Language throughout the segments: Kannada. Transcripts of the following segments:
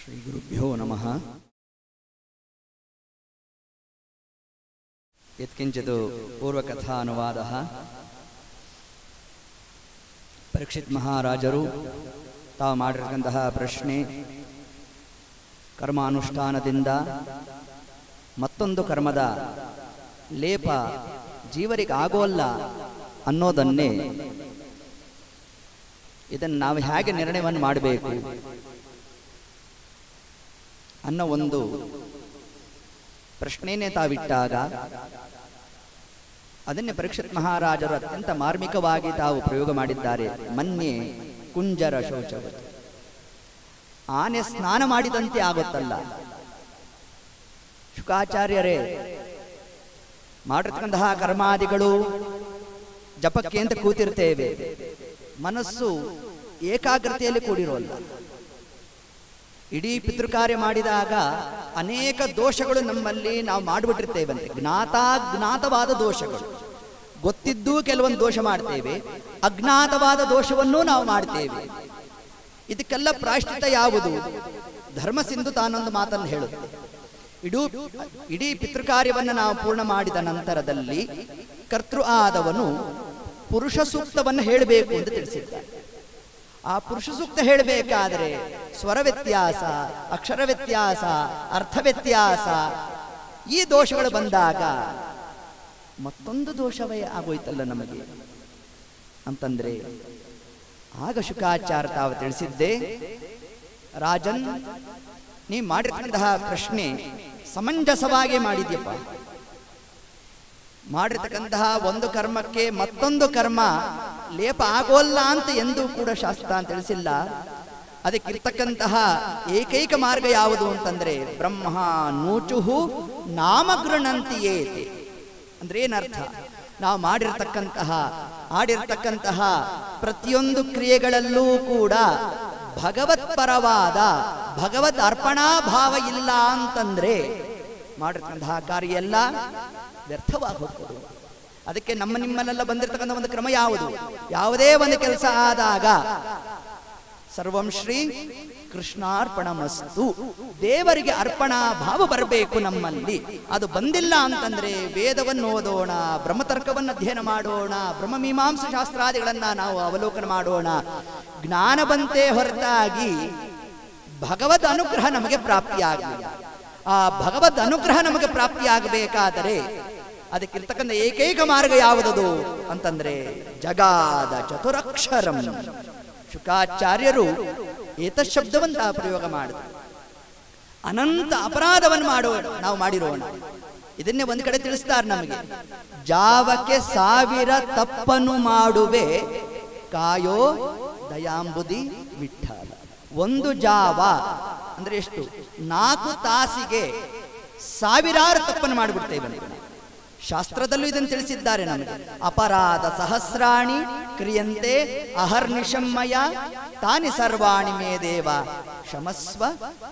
ಶ್ರೀಗುರುಭ್ಯೋ ನಮಃ. ಯತ್ಕಿಂಚಿತ್ ಪೂರ್ವಕಥಾನುವಾದಃ. ಪರೀಕ್ಷಿತ್ ಮಹಾರಾಜರು ತಾವು ಮಾಡಿರತಕ್ಕಂತಹ ಪ್ರಶ್ನೆ, ಕರ್ಮಾನುಷ್ಠಾನದಿಂದ ಮತ್ತೊಂದು ಕರ್ಮದ ಲೇಪ ಜೀವರಿಗೆ ಆಗೋಲ್ಲ ಅನ್ನೋದನ್ನೇ, ಇದನ್ನು ನಾವು ಹೇಗೆ ನಿರ್ಣಯವನ್ನು ಮಾಡಬೇಕು ಅನ್ನೋ ಒಂದು ಪ್ರಶ್ನೆಯನ್ನೇ ತಾವಿಟ್ಟಾಗ ಅದನ್ನೇ ಪರೀಕ್ಷಿತ್ ಮಹಾರಾಜರು ಅತ್ಯಂತ ಮಾರ್ಮಿಕವಾಗಿ ತಾವು ಪ್ರಯೋಗ ಮಾಡಿದ್ದಾರೆ. ಮನ್ಯೆ ಕುಂಜರ ಶೌಚವತ್, ಆನೆ ಸ್ನಾನ ಮಾಡಿದಂತೆ ಆಗುತ್ತಲ್ಲ. ಶುಕಾಚಾರ್ಯರೇ ಮಾಡಿರ್ತಕ್ಕಂತಹ ಕರ್ಮಾದಿಗಳು ಜಪಕ್ಕೆ ಅಂತ ಕೂತಿರ್ತೇವೆ, ಮನಸ್ಸು ಏಕಾಗ್ರತೆಯಲ್ಲಿ ಕೂಡಿರೋಲ್ಲ. ಇಡೀ ಪಿತೃಕಾರ್ಯ ಮಾಡಿದಾಗ ಅನೇಕ ದೋಷಗಳು ನಮ್ಮಲ್ಲಿ ನಾವು ಮಾಡಿಬಿಟ್ಟಿರ್ತೇವಂತೆ. ಜ್ಞಾತವಾದ ದೋಷಗಳು, ಗೊತ್ತಿದ್ದೂ ಕೆಲವೊಂದು ದೋಷ ಮಾಡ್ತೇವೆ, ಅಜ್ಞಾತವಾದ ದೋಷವನ್ನೂ ನಾವು ಮಾಡ್ತೇವೆ. ಇದಕ್ಕೆಲ್ಲ ಪ್ರಾಯಶ್ಚಿತ್ತ ಯಾವುದು? ಧರ್ಮಸಿಂಧು ತಾನೊಂದು ಮಾತನ್ನು ಹೇಳುತ್ತೆ. ಇಡೀ ಪಿತೃಕಾರ್ಯವನ್ನು ನಾವು ಪೂರ್ಣ ಮಾಡಿದ ನಂತರದಲ್ಲಿ ಕರ್ತೃ ಆದವನು ಪುರುಷ ಸೂಕ್ತವನ್ನು ಹೇಳಬೇಕು ಅಂತ ತಿಳಿಸಿದ್ದಾರೆ. ಆ ಪುರುಷ ಸೂಕ್ತ ಹೇಳಬೇಕಾದರೆ ಸ್ವರ ವ್ಯತ್ಯಾಸ, ಅಕ್ಷರ ವ್ಯತ್ಯಾಸ, ಅರ್ಥ ವ್ಯತ್ಯಾಸ, ಈ ದೋಷಗಳು ಬಂದಾಗ ಮತ್ತೊಂದು ದೋಷವೇ ಆಗೋಯ್ತಲ್ಲ ನಮಗೆ ಅಂತಂದ್ರೆ, ಆಗ ಶುಕಾಚಾರ್ಯ ತಾವು ತಿಳಿಸಿದ್ದೆ, ರಾಜನ್, ನೀ ಮಾಡಿರ್ತಕ್ಕಂತಹ ಪ್ರಶ್ನೆ ಸಮಂಜಸವಾಗಿ ಮಾಡಿದ್ಯಪ್ಪ. ಮಾಡಿರ್ತಕ್ಕಂತಹ ಒಂದು ಕರ್ಮಕ್ಕೆ ಮತ್ತೊಂದು ಕರ್ಮ ಲೇಪ ಆಗೋಲ್ಲ ಅಂತ ಎಂದೂ ಕೂಡ ಶಾಸ್ತ್ರ ಅಂತ ತಿಳಿಸಿಲ್ಲ. ಅದಕ್ಕಿರ್ತಕ್ಕಂತಹ ಏಕೈಕ ಮಾರ್ಗ ಯಾವುದು ಅಂತಂದ್ರೆ, ಬ್ರಹ್ಮ ನೂಚುಹು ನಾಮಗೃಣಂತಿಯೇತೆ ಅಂದ್ರೆ ಏನರ್ಥ? ನಾವು ಆಡಿರ್ತಕ್ಕಂತಹ ಪ್ರತಿಯೊಂದು ಕ್ರಿಯೆಗಳಲ್ಲೂ ಕೂಡ ಭಗವತ್ಪರವಾದ ಭಗವದ್ ಅರ್ಪಣಾ ಭಾವ ಇಲ್ಲ ಅಂತಂದ್ರೆ ಮಾಡಿರ್ತಕ್ಕಂತಹ ಕಾರ್ಯ ಎಲ್ಲ ವ್ಯರ್ಥವಾಗಿ ಹೋಗ್ತದೆ. ಅದಕ್ಕೆ ನಿಮ್ಮಲ್ಲೆಲ್ಲ ಬಂದಿರತಕ್ಕಂಥ ಒಂದು ಕ್ರಮ ಯಾವುದು? ಯಾವುದೇ ಒಂದು ಕೆಲಸ ಆದಾಗ ಸರ್ವಂ ಶ್ರೀ ಕೃಷ್ಣಾರ್ಪಣಮಸ್ತು, ದೇವರಿಗೆ ಅರ್ಪಣಾ ಭಾವ ಬರಬೇಕು ನಮ್ಮಲ್ಲಿ. ಅದು ಬಂದಿಲ್ಲ ಅಂತಂದ್ರೆ ವೇದವನ್ನು ಓದೋಣ, ಬ್ರಹ್ಮತರ್ಕವನ್ನು ಅಧ್ಯಯನ ಮಾಡೋಣ, ಬ್ರಹ್ಮಮೀಮಾಂಸ ಶಾಸ್ತ್ರಾದಿಗಳನ್ನ ನಾವು ಅವಲೋಕನ ಮಾಡೋಣ, ಜ್ಞಾನ ಬಂತೆ ಹೊರತಾಗಿ ಭಗವದ್ ಅನುಗ್ರಹ ನಮಗೆ ಪ್ರಾಪ್ತಿಯಾಗಲಿಲ್ಲ. ಆ ಭಗವದ್ ಅನುಗ್ರಹ ನಮಗೆ ಪ್ರಾಪ್ತಿಯಾಗಬೇಕಾದರೆ ಅದಕ್ಕಿರ್ತಕ್ಕಂಥ ಏಕೈಕ ಮಾರ್ಗ ಯಾವುದದು ಅಂತಂದ್ರೆ ಜಗಾದ ಚತುರಕ್ಷರಂ. ಶುಕಾಚಾರ್ಯರು ಏತಶಬ್ದವಂತ ಪ್ರಯೋಗ ಮಾಡಿದ್ರು. ಅನಂತ ಅಪರಾಧವನ್ನು ನಾವು ಮಾಡಿರೋಣ. ಇದನ್ನೇ ಒಂದು ಕಡೆ ತಿಳಿಸ್ತಾರೆ ನಮಗೆ, ಜಾವಕ್ಕೆ 1000 ತಪ್ಪನ್ನು ಮಾಡುವೆ ಕಾಯೋ ದಯಾಂಬುದಿ ವಿಠ್ಠಲ. ಒಂದು ಜಾವ ಅಂದ್ರೆ ಎಷ್ಟು? 4 ತಾಸಿಗೆ 1000 ತಪ್ಪನ್ನು ಮಾಡಿಬಿಡ್ತೇವೆ. ಶಾಸ್ತ್ರದಲ್ಲೂ ಇದನ್ನು ತಿಳಿಸಿದ್ದಾರೆ ನಮಗೆ. ಅಪರಾಧ ಸಹಸ್ರಾಣಿ ಕ್ರಿಯಂತೆ ಅಹರ್ನಿಶಮ್ಮಯ ತಾನಿ ಸರ್ವಾಣಿ ಮೇ ದೇವ ಕ್ಷಮಸ್ವ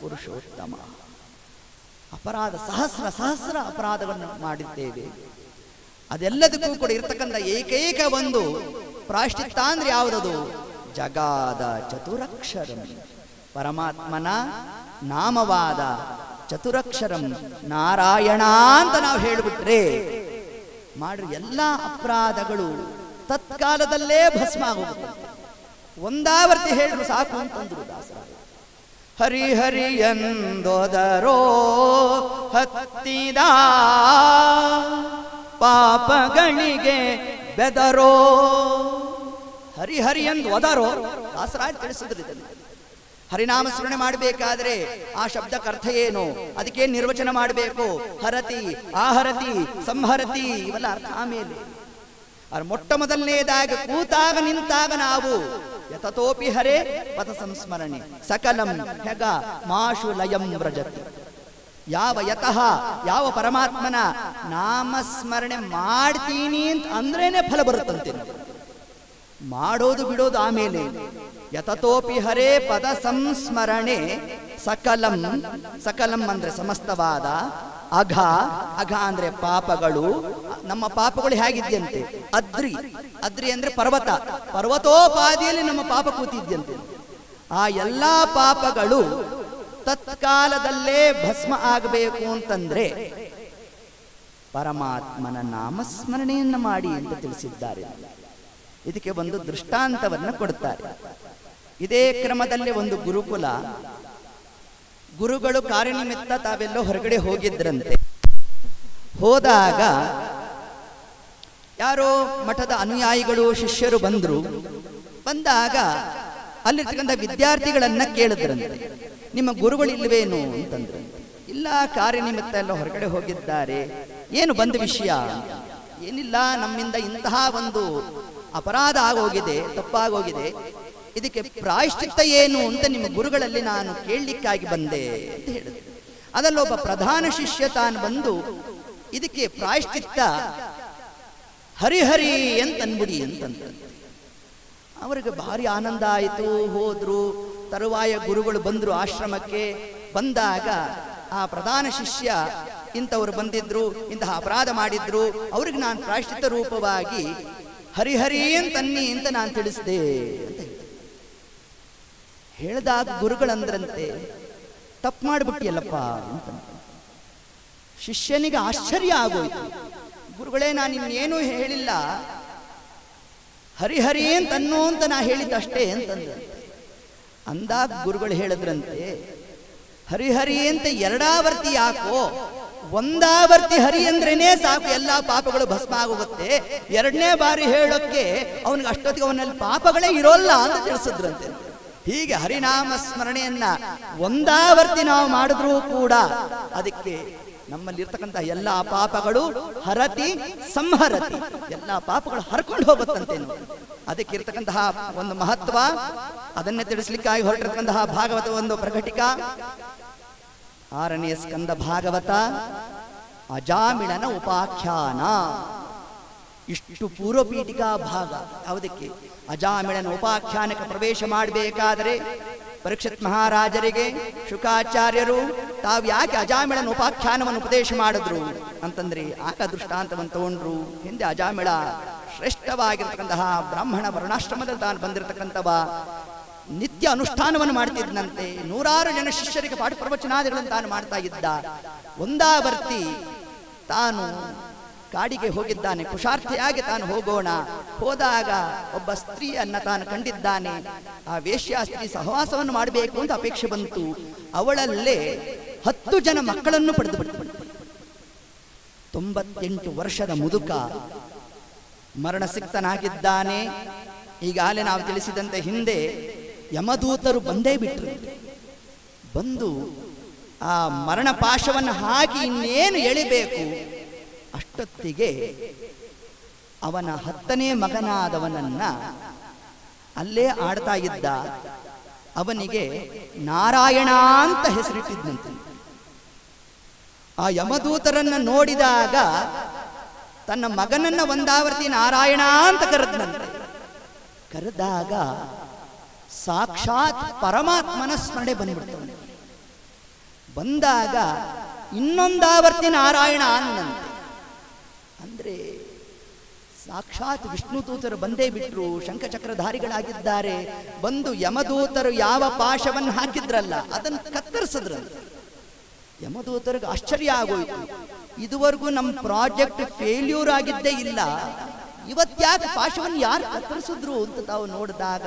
ಪುರುಷೋತ್ತಮ. ಅಪರಾಧ ಸಹಸ್ರ ಅಪರಾಧವನ್ನು ಮಾಡಿದ್ದೇವೆ. ಅದೆಲ್ಲದಕ್ಕೂ ಕೂಡ ಇರ್ತಕ್ಕಂಥ ಏಕೈಕ ಒಂದು ಪ್ರಾಯಶ್ಚಿತ್ತ ಅಂದ್ರೆ ಯಾವುದದು? ಜಗಾದ ಚತುರಕ್ಷರಂ, ಪರಮಾತ್ಮನ ನಾಮವಾದ ಚತುರಕ್ಷರಂ ನಾರಾಯಣ ಅಂತ ನಾವು ಹೇಳಿಬಿಟ್ರೆ ಮಾಡ್ರಿ ಎಲ್ಲ ಅಪರಾಧಗಳು ತತ್ಕಾಲದಲ್ಲೇ ಭಸ್ಮ ಆಗೋಗುತ್ತೆ. ಒಂದಾವರ್ತಿ ಹೇಳಿದ್ರು ಸಾಕು ಅಂತಂದ್ರು ದಾಸರ. ಹರಿ ಹರಿ ಎಂದೋದರೋ ಹತ್ತಿದ ಪಾಪಗಳಿಗೆ ಬೆದರೋ. ಹರಿ ಹರಿ ಎಂದು ಓದಾರೋ ದಾಸರಾಜ ತಿಳಿಸಿದ್ರು. ಇದನ್ನು ಹರಿನಾಮ ಸ್ಮರಣೆ ಮಾಡಬೇಕಾದ್ರೆ ಆ ಶಬ್ದಕ್ಕೆ ಅರ್ಥ ಏನು, ಅದಕ್ಕೆ ನಿರ್ವಚನ ಮಾಡಬೇಕು. ಹರತಿ, ಆಹರತಿ, ಸಂಹರತಿ ಇವೆಲ್ಲ ಅರ್ಥ ಆಮೇಲೆ. ಮೊಟ್ಟ ಮೊದಲನೇದಾಗ ಕೂತಾಗ ನಿಂತಾಗ ನಾವು ಯತತೋಪಿ ಹರೇ ಪಥ ಸಂಸ್ಮರಣೆ ಸಕಲಂ ಹೆಗ ಮಾಶು ಲಯಂ ವ್ರಜತಿ. ಯಾವ ಪರಮಾತ್ಮನ ನಾಮಸ್ಮರಣೆ ಮಾಡ್ತೀನಿ ಅಂತ ಅಂದ್ರೇನೆ ಫಲ ಬರುತ್ತಂತೆ. ಮಾಡೋದು ಬಿಡೋದು ಆಮೇಲೆ. ಯತತೋಪಿ ಹರೇ ಪದ ಸಂಸ್ಮರಣೆ ಸಕಲಂ ಅಂದ್ರೆ ಸಮಸ್ತವಾದ, ಅಘ ಅಂದ್ರೆ ಪಾಪಗಳು. ನಮ್ಮ ಪಾಪಗಳು ಹೇಗಿದ್ಯಂತೆ? ಅದ್ರಿ ಅಂದ್ರೆ ಪರ್ವತೋಪಾದಿಯಲ್ಲಿ ನಮ್ಮ ಪಾಪ ಕೂತಿದ್ಯಂತೆ. ಆ ಎಲ್ಲಾ ಪಾಪಗಳು ತತ್ಕಾಲದಲ್ಲೇ ಭಸ್ಮ ಆಗಬೇಕು ಅಂತಂದ್ರೆ ಪರಮಾತ್ಮನ ನಾಮಸ್ಮರಣೆಯನ್ನು ಮಾಡಿ ಅಂತ ತಿಳಿಸಿದ್ದಾರೆ. ಇದಕ್ಕೆ ಒಂದು ದೃಷ್ಟಾಂತವನ್ನು ಕೊಡ್ತಾರೆ. ಇದೇ ಕ್ರಮದಲ್ಲಿ ಒಂದು ಗುರುಕುಲ, ಗುರುಗಳು ಕಾರ್ಯನಿಮಿತ್ತ ತಾವೆಲ್ಲೋ ಹೊರಗಡೆ ಹೋಗಿದ್ರಂತೆ. ಹೋದಾಗ ಯಾರೋ ಮಠದ ಅನುಯಾಯಿಗಳು ಶಿಷ್ಯರು ಬಂದಾಗ ಅಲ್ಲಿರ್ತಕ್ಕಂಥ ವಿದ್ಯಾರ್ಥಿಗಳನ್ನ ಕೇಳಿದ್ರಂತೆ, ನಿಮ್ಮ ಗುರುಗಳು ಇಲ್ವೇನು ಅಂತಂದ್ರೆ, ಇಲ್ಲ ಕಾರ್ಯನಿಮಿತ್ತ ಎಲ್ಲ ಹೊರಗಡೆ ಹೋಗಿದ್ದಾರೆ, ಏನು ಬಂದ ವಿಷಯ? ಏನಿಲ್ಲ, ನಮ್ಮಿಂದ ಇಂತಹ ಒಂದು ಅಪರಾಧ ಆಗೋಗಿದೆ, ತಪ್ಪಾಗೋಗಿದೆ, ಇದಕ್ಕೆ ಪ್ರಾಯಶ್ಚಿತ್ತ ಏನು ಅಂತ ನಿಮ್ಮ ಗುರುಗಳಲ್ಲಿ ನಾನು ಕೇಳಲಿಕ್ಕಾಗಿ ಬಂದೆ ಅಂತ ಹೇಳಿದ್ರು. ಅದಲ್ಲೊಬ್ಬ ಪ್ರಧಾನ ಶಿಷ್ಯ ತಾನು ಬಂದು ಇದಕ್ಕೆ ಪ್ರಾಯಶ್ಚಿತ್ತ ಹರಿಹರಿ ಅಂತ ಅನ್ಬಿಡಿ ಅಂತಂದ. ಅವರಿಗೆ ಭಾರಿ ಆನಂದ ಆಯಿತು. ಹೋದ್ರು, ತರುವಾಯ ಗುರುಗಳು ಬಂದ್ರು ಆಶ್ರಮಕ್ಕೆ. ಬಂದಾಗ ಆ ಪ್ರಧಾನ ಶಿಷ್ಯ, ಇಂಥವ್ರು ಬಂದಿದ್ರು, ಇಂತಹ ಅಪರಾಧ ಮಾಡಿದ್ರು, ಅವ್ರಿಗೆ ನಾನು ಪ್ರಾಯಶ್ಚಿತ್ತ ರೂಪವಾಗಿ ಹರಿಹರಿ ಅಂತನ್ನಿ ಅಂತ ನಾನು ತಿಳಿಸಿದೆ ಅಂತ ಹೇಳಿದಾಗ ಗುರುಗಳಂದ್ರಂತೆ, ತಪ್ಪು ಮಾಡಿಬಿಟ್ಟಿಯಲ್ಲಪ್ಪ ಅಂತ. ಶಿಷ್ಯನಿಗೆ ಆಶ್ಚರ್ಯ ಆಗೋಯ್ತು. ಗುರುಗಳೇ, ನಾನು ಇನ್ನೇನು ಹೇಳಿಲ್ಲ, ಹರಿಹರಿ ಅಂತನ್ನೋ ಅಂತ ನಾ ಹೇಳಿದ್ದಷ್ಟೇ ಅಂತಂದ್ರಂತೆ. ಅಂದಾಗ ಗುರುಗಳು ಹೇಳಿದ್ರಂತೆ, ಹರಿಹರಿ ಅಂತ ಎರಡಾವರ್ತಿ ಯಾಕೋ, ಒಂದಾವರ್ತಿ ಹರಿ ಅಂದ್ರೇನೆ ಸಾಕು, ಎಲ್ಲಾ ಪಾಪಗಳು ಭಸ್ಮ ಆಗೋಗುತ್ತೆ. ಎರಡನೇ ಬಾರಿ ಹೇಳೋಕ್ಕೆ ಅವನಿಗೆ ಅಷ್ಟೊತ್ತಿಗೆ ಅವನಲ್ಲಿ ಪಾಪಗಳೇ ಇರೋಲ್ಲ ಅಂತ ತಿಳಿಸಿದ್ರಂತೆ. ಹೀಗೆ ಹರಿನಾಮ ಸ್ಮರಣೆಯನ್ನ ಒಂದಾವರ್ತಿ ನಾವು ಮಾಡಿದ್ರೂ ಕೂಡ ಅದಕ್ಕೆ ನಮ್ಮಲ್ಲಿರ್ತಕ್ಕಂಥ ಎಲ್ಲಾ ಪಾಪಗಳು ಹರತಿ ಸಂಹರತಿ, ಎಲ್ಲಾ ಪಾಪಗಳು ಹರ್ಕೊಂಡು ಹೋಗುತ್ತಂತೇನು. ಅದಕ್ಕೆ ಇರ್ತಕ್ಕಂತಹ ಒಂದು ಮಹತ್ವ, ಅದನ್ನೇ ತಿಳಿಸ್ಲಿಕ್ಕಾಗಿ ಹೊರಟಿರ್ತಕ್ಕಂತಹ ಭಾಗವತ ಒಂದು ಪ್ರಕಟಿಕ, 6ನೇ ಸ್ಕಂದ ಭಾಗವತ, ಅಜಾಮಿಳನ ಉಪಾಖ್ಯಾನ. ಇಷ್ಟು ಪೂರ್ವಪೀಠಿಕಾ ಭಾಗ. ಯಾವುದಕ್ಕೆ? ಅಜಾಮಿಳನ ಉಪಾಖ್ಯಾನಕ್ಕೆ ಪ್ರವೇಶ ಮಾಡಬೇಕಾದರೆ ಪರೀಕ್ಷಿತ್ ಮಹಾರಾಜರಿಗೆ ಶುಕಾಚಾರ್ಯರು ತಾವು ಯಾಕೆ ಅಜಾಮಿಳನ ಉಪಾಖ್ಯಾನವನ್ನು ಉಪದೇಶ ಮಾಡಿದ್ರು ಅಂತಂದ್ರೆ, ಆಗ ದೃಷ್ಟಾಂತವನ್ನು ತಗೊಂಡ್ರು. ಹಿಂದೆ ಅಜಾಮಿಳ ಶ್ರೇಷ್ಠವಾಗಿರ್ತಕ್ಕಂತಹ ಬ್ರಾಹ್ಮಣ ವರ್ಣಾಶ್ರಮದಲ್ಲಿ ತಾನು ಬಂದಿರತಕ್ಕಂಥವ, ನಿತ್ಯ ಅನುಷ್ಠಾನವನ್ನು ಮಾಡ್ತಿದ್ದಂತೆ. 100 ಜನ ಶಿಷ್ಯರಿಗೆ ಪಾಠ ಪ್ರವಚನಾದಿಗಳನ್ನು ತಾನು ಮಾಡ್ತಾ ಇದ್ದ. ಒಂದಾವರ್ತಿ ತಾನು ಕಾಡಿಗೆ ಹೋಗಿದ್ದಾನೆ, ಕುಶಾರ್ಥಿಯಾಗಿ ತಾನು ಹೋಗೋಣ. ಹೋದಾಗ ಒಬ್ಬ ಸ್ತ್ರೀಯನ್ನ ತಾನು ಕಂಡಿದ್ದಾನೆ. ಆ ವೇಶ್ಯಾ ಸ್ತ್ರೀ ಸಹವಾಸವನ್ನು ಮಾಡಬೇಕು ಅಂತ ಅಪೇಕ್ಷೆ ಬಂತು. ಅವಳಲ್ಲೇ 10 ಜನ ಮಕ್ಕಳನ್ನು ಪಡೆದು ಬಿಟ್ಟು 98 ವರ್ಷದ ಮುದುಕ ಮರಣಸಿಕ್ತನಾಗಿದ್ದಾನೆ. ಈಗಾಗಲೇ ನಾವು ತಿಳಿಸಿದಂತೆ ಹಿಂದೆ ಯಮದೂತರು ಬಂದೇ ಬಿಟ್ರು. ಬಂದು ಆ ಮರಣ ಪಾಶವನ್ನು ಹಾಕಿ ಇನ್ನೇನು ಎಳಿಬೇಕು, ಅಷ್ಟೊತ್ತಿಗೆ ಅವನ 10ನೇ ಮಗನಾದವನನ್ನ ಅಲ್ಲೇ ಆಡ್ತಾ ಇದ್ದ ಅವನಿಗೆ ನಾರಾಯಣ ಅಂತ ಹೆಸರಿಟ್ಟಿದ್ದಂತೆ. ಆ ಯಮದೂತರನ್ನ ನೋಡಿದಾಗ ತನ್ನ ಮಗನನ್ನ ಒಂದಾವರ್ತಿ ನಾರಾಯಣ ಅಂತ ಕರೆದನಂತೆ. ಕರೆದಾಗ ಸಾಕ್ಷಾತ್ ಪರಮಾತ್ಮನ ಸ್ಮರಣೆ ಬಂದ್ಬಿಡ್ತಾನೆ. ಬಂದಾಗ ಇನ್ನೊಂದಾವರ್ತಿ ನಾರಾಯಣ ಅನ್ನಂತೆ. ಅಂದ್ರೆ ಸಾಕ್ಷಾತ್ ವಿಷ್ಣು ದೂತರು ಬಂದೇ ಬಿಟ್ರು, ಶಂಖಚಕ್ರಧಾರಿಗಳಾಗಿದ್ದಾರೆ. ಬಂದು ಯಮದೂತರು ಯಾವ ಪಾಶವನ್ನು ಹಾಕಿದ್ರಲ್ಲ ಅದನ್ನು ಕತ್ತರಿಸಿದ್ರಂತೆ. ಯಮದೂತರಿಗೆ ಆಶ್ಚರ್ಯ ಆಗೋಯ್ತು. ಇದುವರೆಗೂ ನಮ್ಮ ಪ್ರಾಜೆಕ್ಟ್ ಫೇಲ್ಯೂರ್ ಆಗಿದ್ದೇ ಇಲ್ಲ, ಇವತ್ತ್ಯಾಕೆ ಪಾಶವನ್ನು ಯಾರು ಕತ್ತರಿಸಿದ್ರು ಅಂತ ತಾವು ನೋಡಿದಾಗ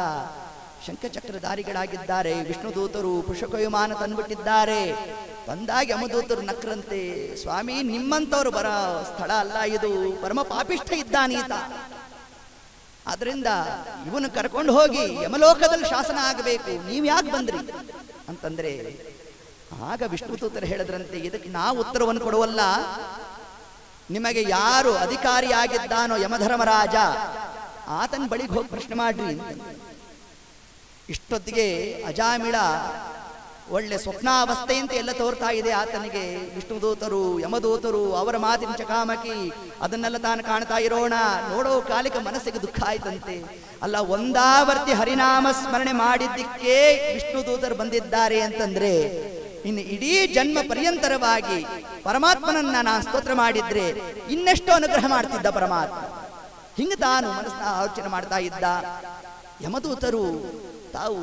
ಶಂಖಚಕ್ರಧಾರಿಗಳಾಗಿದ್ದಾರೆ ವಿಷ್ಣು ದೂತರು. ಪುಷ್ಪಕವಿಮಾನ ತಂದ್ಬಿಟ್ಟಿದ್ದಾರೆ. ಬಂದಾಗ ಯಮದೂತರು ನಕ್ರಂತೆ, ಸ್ವಾಮಿ ನಿಮ್ಮಂತವ್ರು ಬರೋ ಸ್ಥಳ ಅಲ್ಲ ಇದು, ಪರಮ ಪಾಪಿಷ್ಠ ಇದ್ದಾನೀತ, ಆದ್ರಿಂದ ಇವನು ಕರ್ಕೊಂಡು ಹೋಗಿ ಯಮಲೋಕದಲ್ಲಿ ಶಾಸನ ಆಗಬೇಕು, ನೀವ್ ಯಾಕೆ ಬಂದ್ರಿ ಅಂತಂದ್ರೆ, ಆಗ ವಿಷ್ಣು ದೂತರು ಹೇಳಿದ್ರಂತೆ, ಇದಕ್ಕೆ ನಾವು ಉತ್ತರವನ್ನು ಕೊಡುವಲ್ಲ, ನಿಮಗೆ ಯಾರು ಅಧಿಕಾರಿಯಾಗಿದ್ದಾನೋ ಯಮಧರ್ಮರಾಜ ಆತನ ಬಳಿಗೆ ಹೋಗಿ ಪ್ರಶ್ನೆ ಮಾಡ್ರಿ. ಇಷ್ಟೊತ್ತಿಗೆ ಅಜಾಮಿಳ ಒಳ್ಳೆ ಸ್ವಪ್ನಾವಸ್ಥೆ ಅಂತ ಎಲ್ಲ ತೋರ್ತಾ ಇದೆ ಆತನಿಗೆ. ವಿಷ್ಣು ದೂತರು ಯಮದೂತರು ಅವರ ಮಾತಿನ ಚಕಾಮಕಿ ಅದನ್ನೆಲ್ಲ ತಾನು ಕಾಣ್ತಾ ಇರೋಣ. ನೋಡೋ ಕಾಲಿಕ ಮನಸ್ಸಿಗೆ ದುಃಖ ಆಯ್ತಂತೆ. ಅಲ್ಲ, ಒಂದಾವರ್ತಿ ಹರಿನಾಮ ಸ್ಮರಣೆ ಮಾಡಿದ್ದಕ್ಕೆ ವಿಷ್ಣು ದೂತರು ಬಂದಿದ್ದಾರೆ ಅಂತಂದ್ರೆ, ಇನ್ನು ಇಡೀ ಜನ್ಮ ಪರ್ಯಂತರವಾಗಿ ಪರಮಾತ್ಮನನ್ನ ನಾನು ಸ್ತೋತ್ರ ಮಾಡಿದ್ರೆ ಇನ್ನೆಷ್ಟು ಅನುಗ್ರಹ ಮಾಡ್ತಿದ್ದ ಪರಮಾತ್ಮ. ಹಿಂಗ ತಾನು ಮನಸ್ಸನ್ನ ಆಲೋಚನೆ ಮಾಡ್ತಾ ಇದ್ದ. ಯಮದೂತರು ತಾವು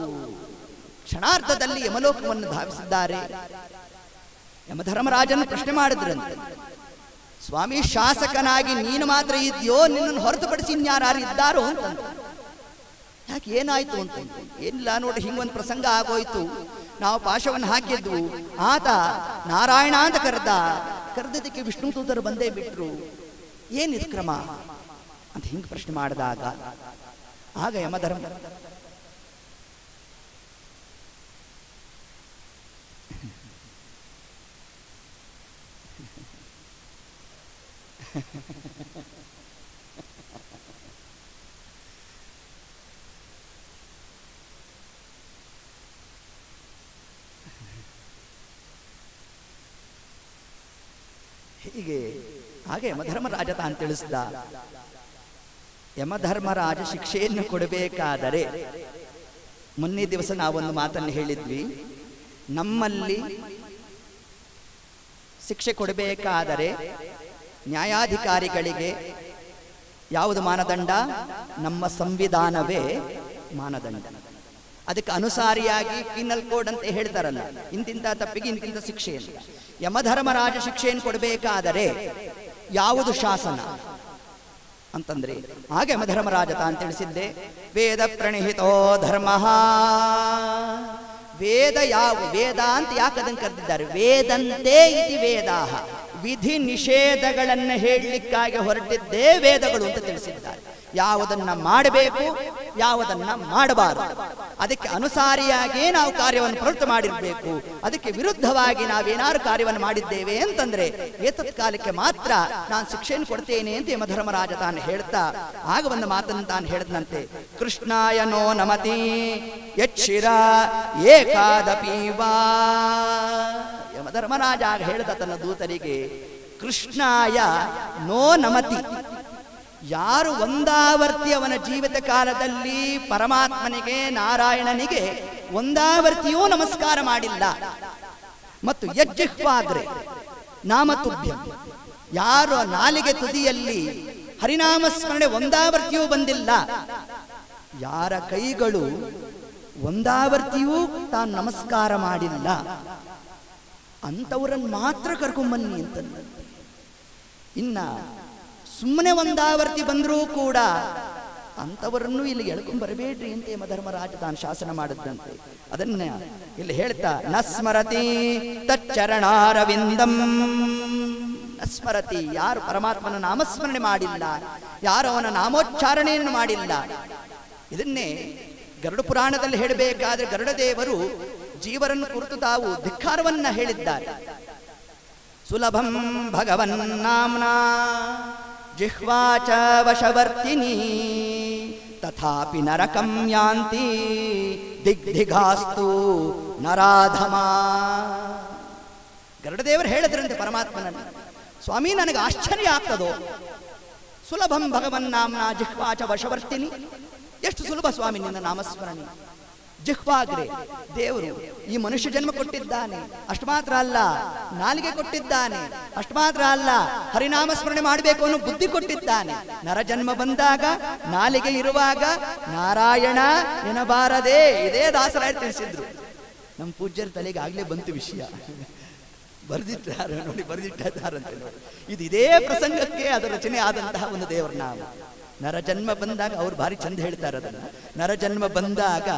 ಕ್ಷಣಾರ್ಧದಲ್ಲಿ ಯಮಲೋಕವನ್ನು ಧಾವಿಸಿದ್ದಾರೆ. ಯಮಧರ್ಮರಾಜನ ಪ್ರಶ್ನೆ ಮಾಡಿದ್ರಂತೆ, ಸ್ವಾಮಿ ಶಾಸಕನಾಗಿ ನೀನು ಮಾತ್ರ ಇದೆಯೋ, ನಿನ್ನನ್ನು ಹೊರತುಪಡಿಸಿ ಇನ್ಯಾರು ಇದ್ದಾರೋ ಅಂತಂದ. ಯಾಕೆ ಏನಾಯ್ತು ಅಂತ. ಏನಿಲ್ಲ ನೋಡಿ, ಹಿಂಗೊಂದು ಪ್ರಸಂಗ ಆಗೋಯ್ತು. ನಾವು ಪಾಶವನ್ನು ಹಾಕಿದ್ವು, ಆತ ನಾರಾಯಣ ಅಂತ ಕರೆದದಕ್ಕೆ ವಿಷ್ಣು ದೂತರು ಬಂದೇ ಬಿಟ್ರು. ಏನಿದು ಕ್ರಮ ಅಂತ ಹಿಂಗೆ ಪ್ರಶ್ನೆ ಮಾಡಿದಾಗ ಆಗ ಯಮಧರ್ಮ ಹೀಗೆ ಹಾಗೆ ಯಮಧರ್ಮರಾಜ ತಾನು ತಿಳಿಸ್ದ. ಯಮಧರ್ಮರಾಜ ಶಿಕ್ಷೆಯನ್ನು ಕೊಡಬೇಕಾದರೆ, ಮೊನ್ನೆ ದಿವಸ ನಾವೊಂದು ಮಾತನ್ನು ಹೇಳಿದ್ವಿ, ನಮ್ಮಲ್ಲಿ ಶಿಕ್ಷೆ ಕೊಡಬೇಕಾದರೆ ನ್ಯಾಯಾಧಿಕಾರಿಗಳಿಗೆ ಯಾವುದು ಮಾನದಂಡ? ನಮ್ಮ ಸಂವಿಧಾನವೇ ಮಾನದಂಡ. ಅದಕ್ಕೆ ಅನುಸಾರಿಯಾಗಿ ಪೀನಲ್ ಕೋಡ್ ಅಂತ ಹೇಳ್ತಾರಲ್ಲ, ಇಂತಿಂತ ತಪ್ಪಿಗೆ ಇಂತಿಂತ ಶಿಕ್ಷೆ ಅಂತ. ಯಮಧರ್ಮರಾಜ ಶಿಕ್ಷೆಯನ್ನು ಕೊಡಬೇಕಾದರೆ ಯಾವುದು ಶಾಸನ ಅಂತಂದ್ರೆ, ಹಾಗೆ ಯಮಧರ್ಮರಾಜ ತಾನು ತಿಳಿಸಿದ್ದೆ, ವೇದ ಪ್ರಣಿಹಿತೋ ಧರ್ಮ. ವೇದ ವೇದ ಅಂತ ಯಾಕೆ ಅದನ್ನು ಕರೆದಿದ್ದಾರೆ? ವೇದಂತೆ ಇತಿ ವೇದಾಹ. ವಿಧಿ ನಿಷೇಧಗಳನ್ನು ಹೇಳಲಿಕ್ಕಾಗಿ ಹೊರಟಿದ್ದೇ ವೇದಗಳು ಅಂತ ತಿಳಿಸಿದ್ದಾರೆ. ಯಾವುದನ್ನ ಮಾಡಬೇಕು, ಯಾವುದನ್ನ ಮಾಡಬಾರದು, ಅದಕ್ಕೆ ಅನುಸಾರಿಯಾಗಿ ನಾವು ಕಾರ್ಯವನ್ನು ಪ್ರವೃತ್ತ ಮಾಡಿರಬೇಕು. ಅದಕ್ಕೆ ವಿರುದ್ಧವಾಗಿ ನಾವೇನಾರು ಕಾರ್ಯವನ್ನು ಮಾಡಿದ್ದೇವೆ ಅಂತಂದ್ರೆ ಏತತ್ಕಾಲಕ್ಕೆ ಮಾತ್ರ ನಾನು ಶಿಕ್ಷೆಯನ್ನು ಕೊಡ್ತೇನೆ ಅಂತ ಯಮಧರ್ಮರಾಜ ತಾನು ಹೇಳ್ತಾ ಆಗ ಒಂದು ಮಾತನ್ನು ತಾನು ಹೇಳಿದಂತೆ, ಕೃಷ್ಣಾಯ ನೋ ನಮತಿ ಯಚ್ಚಿರ ಏಕಾದಪೀವಾ. ಯಮಧರ್ಮರಾಜ ಹೇಳ್ದ ತನ್ನ ದೂತರಿಗೆ, ಕೃಷ್ಣಾಯ ನೋ ನಮತಿ, ಯಾರು ಒಂದಾವರ್ತಿ ಅವನ ಜೀವಿತ ಕಾಲದಲ್ಲಿ ಪರಮಾತ್ಮನಿಗೆ ನಾರಾಯಣನಿಗೆ ಒಂದಾವರ್ತಿಯೂ ನಮಸ್ಕಾರ ಮಾಡಿಲ್ಲ, ಮತ್ತು ಯಜ್ಜಿಹ್ವಾಗ್ರೆ ನಾಮತುಭ್ಯಂ, ಯಾರು ನಾಲಿಗೆ ತುದಿಯಲ್ಲಿ ಹರಿನಾಮಸ್ಮರಣೆ ಒಂದಾವರ್ತಿಯೂ ಬಂದಿಲ್ಲ, ಯಾರ ಕೈಗಳು ಒಂದಾವರ್ತಿಯೂ ತಾನು ನಮಸ್ಕಾರ ಮಾಡಿಲ್ಲ, ಅಂಥವರನ್ನು ಮಾತ್ರ ಕರ್ಕೊಂಬನ್ನಿ ಅಂತಂದ. ಇನ್ನ ಸುಮ್ಮನೆ ಒಂದಾವರ್ತಿ ಬಂದರೂ ಕೂಡ ಅಂಥವರನ್ನು ಇಲ್ಲಿ ಎಳ್ಕೊಂಡ್ಬರಬೇಡ್ರಿ ಅಂತ ಯಮಧರ್ಮರಾಜ ತಾನು ಶಾಸನ ಮಾಡಿದ್ದಂತೆ. ಅದನ್ನ ಇಲ್ಲಿ ಹೇಳ್ತಾ, ನಸ್ಮರತಿ ತಚ್ಚರಣಾರವಿಂದಂ. ನಸ್ಮರತಿ, ಯಾರು ಪರಮಾತ್ಮನ ನಾಮಸ್ಮರಣೆ ಮಾಡಿಲ್ಲ, ಯಾರು ಅವನ ನಾಮೋಚ್ಚಾರಣೆಯನ್ನು ಮಾಡಿಲ್ಲ. ಇದನ್ನೇ ಗರುಡ ಪುರಾಣದಲ್ಲಿ ಹೇಳಬೇಕಾದ್ರೆ ಗರುಡ ದೇವರು ಜೀವರನ್ನು ಕುರಿತು ತಾವು ಧಿಕ್ಕಾರವನ್ನ ಹೇಳಿದ್ದಾರೆ. ಸುಲಭಂ ಭಗವನ್ ನಾಮ್ನಾ ಜಿಹ್ವಾಚ ವಶವರ್ತಿನಿ ತಥಾಪಿ ನರಕಂ ಯಾಂತಿ ದಿಗ್ಧಿಗಾಸ್ತು ನರಾಧಮ. ಗರುಡದೇವರು ಹೇಳಿದ್ರಂತೆ ಪರಮಾತ್ಮನನ್ನು, ಸ್ವಾಮಿ ನನಗೆ ಆಶ್ಚರ್ಯ ಆಗ್ತದೋ, ಸುಲಭಂ ಭಗವನ್ ನಾಮ್ನಾ ಜಿಹ್ವಾಚ ವಶವರ್ತಿನಿ, ಎಷ್ಟು ಸುಲಭ ಸ್ವಾಮಿ ನಿನ್ನ ನಾಮಸ್ಮರಣೆ. ಜಿಹ್ವಾಗ್ರೆ, ದೇವರು ಈ ಮನುಷ್ಯ ಜನ್ಮ ಕೊಟ್ಟಿದ್ದಾನೆ, ಅಷ್ಟು ಮಾತ್ರ ಅಲ್ಲ ನಾಲಿಗೆ ಕೊಟ್ಟಿದ್ದಾನೆ, ಅಷ್ಟು ಮಾತ್ರ ಅಲ್ಲ ಹರಿನಾಮಸ್ಮರಣೆ ಮಾಡಬೇಕು ಅನ್ನೋ ಬುದ್ಧಿ ಕೊಟ್ಟಿದ್ದಾನೆ. ನರ ಜನ್ಮ ಬಂದಾಗ ನಾಲಿಗೆ ಇರುವಾಗ ನಾರಾಯಣ ನೆನಬಾರದೆ, ಇದೇ ದಾಸರಾಯ ತಿಳಿಸಿದ್ರು. ನಮ್ಮ ಪೂಜ್ಯರ ತಲೆಗೆ ಆಗ್ಲೇ ಬಂತು ವಿಷಯ, ಬರೆದಿಟ್ಟಾರ ನೋಡಿ, ಬರೆದಿಟ್ಟಾರಂತೆ ನೋಡಿ. ಇದು ಇದೇ ಪ್ರಸಂಗಕ್ಕೆ ಅದರ ರಚನೆ ಆದಂತಹ ಒಂದು ದೇವರ ನಾಮ. ನರ ಜನ್ಮ ಬಂದಾಗ ಅವ್ರು ಭಾರಿ ಚಂದ ಹೇಳ್ತಾರೆ ಅದನ್ನ. ನರ ಜನ್ಮ ಬಂದಾಗ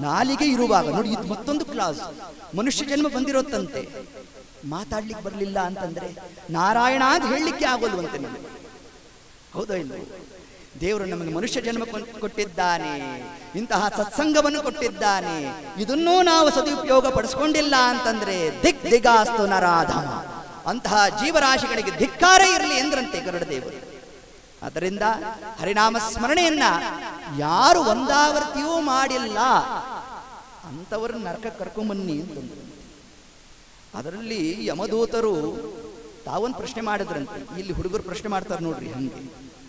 ನಾಲಿಗೆ ಇರುವಾಗ ನೋಡಿ, ಇದು ಮತ್ತೊಂದು ಕ್ಲಾಸ್. ಮನುಷ್ಯ ಜನ್ಮ ಬಂದಿರೋತ್ತಂತೆ, ಮಾತಾಡ್ಲಿಕ್ಕೆ ಬರಲಿಲ್ಲ ಅಂತಂದ್ರೆ ನಾರಾಯಣ ಅಂತ ಹೇಳಲಿಕ್ಕೆ ಆಗೋಲ್ವಂತೆ ನಮಗೆ. ಹೌದೋ ಇಲ್ಲ? ದೇವರು ನಮಗೆ ಮನುಷ್ಯ ಜನ್ಮ ಕೊಟ್ಟಿದ್ದಾನೆ, ಇಂತಹ ಸತ್ಸಂಗವನ್ನು ಕೊಟ್ಟಿದ್ದಾನೆ. ಇದನ್ನೂ ನಾವು ಸದುಪಯೋಗ ಪಡಿಸ್ಕೊಂಡಿಲ್ಲ ಅಂತಂದ್ರೆ ದಿಗ್ಧಿಗಾಸ್ತು ನರಾಧಮ, ಅಂತಹ ಜೀವರಾಶಿಗಳಿಗೆ ಧಿಕ್ಕಾರ ಇರಲಿ ಎಂದ್ರಂತೆ ಗರುಡ ದೇವರು. ಅದರಿಂದ ಹರಿನಾಮ ಸ್ಮರಣೆಯನ್ನ ಯಾರು ಒಂದಾವರ್ತಿಯೂ ಮಾಡಿಲ್ಲ ಅಂಥವ್ರನ್ನ ನರಕ ಕರ್ಕೊಂಬನ್ನಿ ಅಂತಂದ್ರು. ಅದರಲ್ಲಿ ಯಮದೂತರು ತಾವೊಂದು ಪ್ರಶ್ನೆ ಮಾಡಿದ್ರಂತೆ. ಇಲ್ಲಿ ಹುಡುಗರು ಪ್ರಶ್ನೆ ಮಾಡ್ತಾರೆ ನೋಡ್ರಿ ಹಂಗೆ.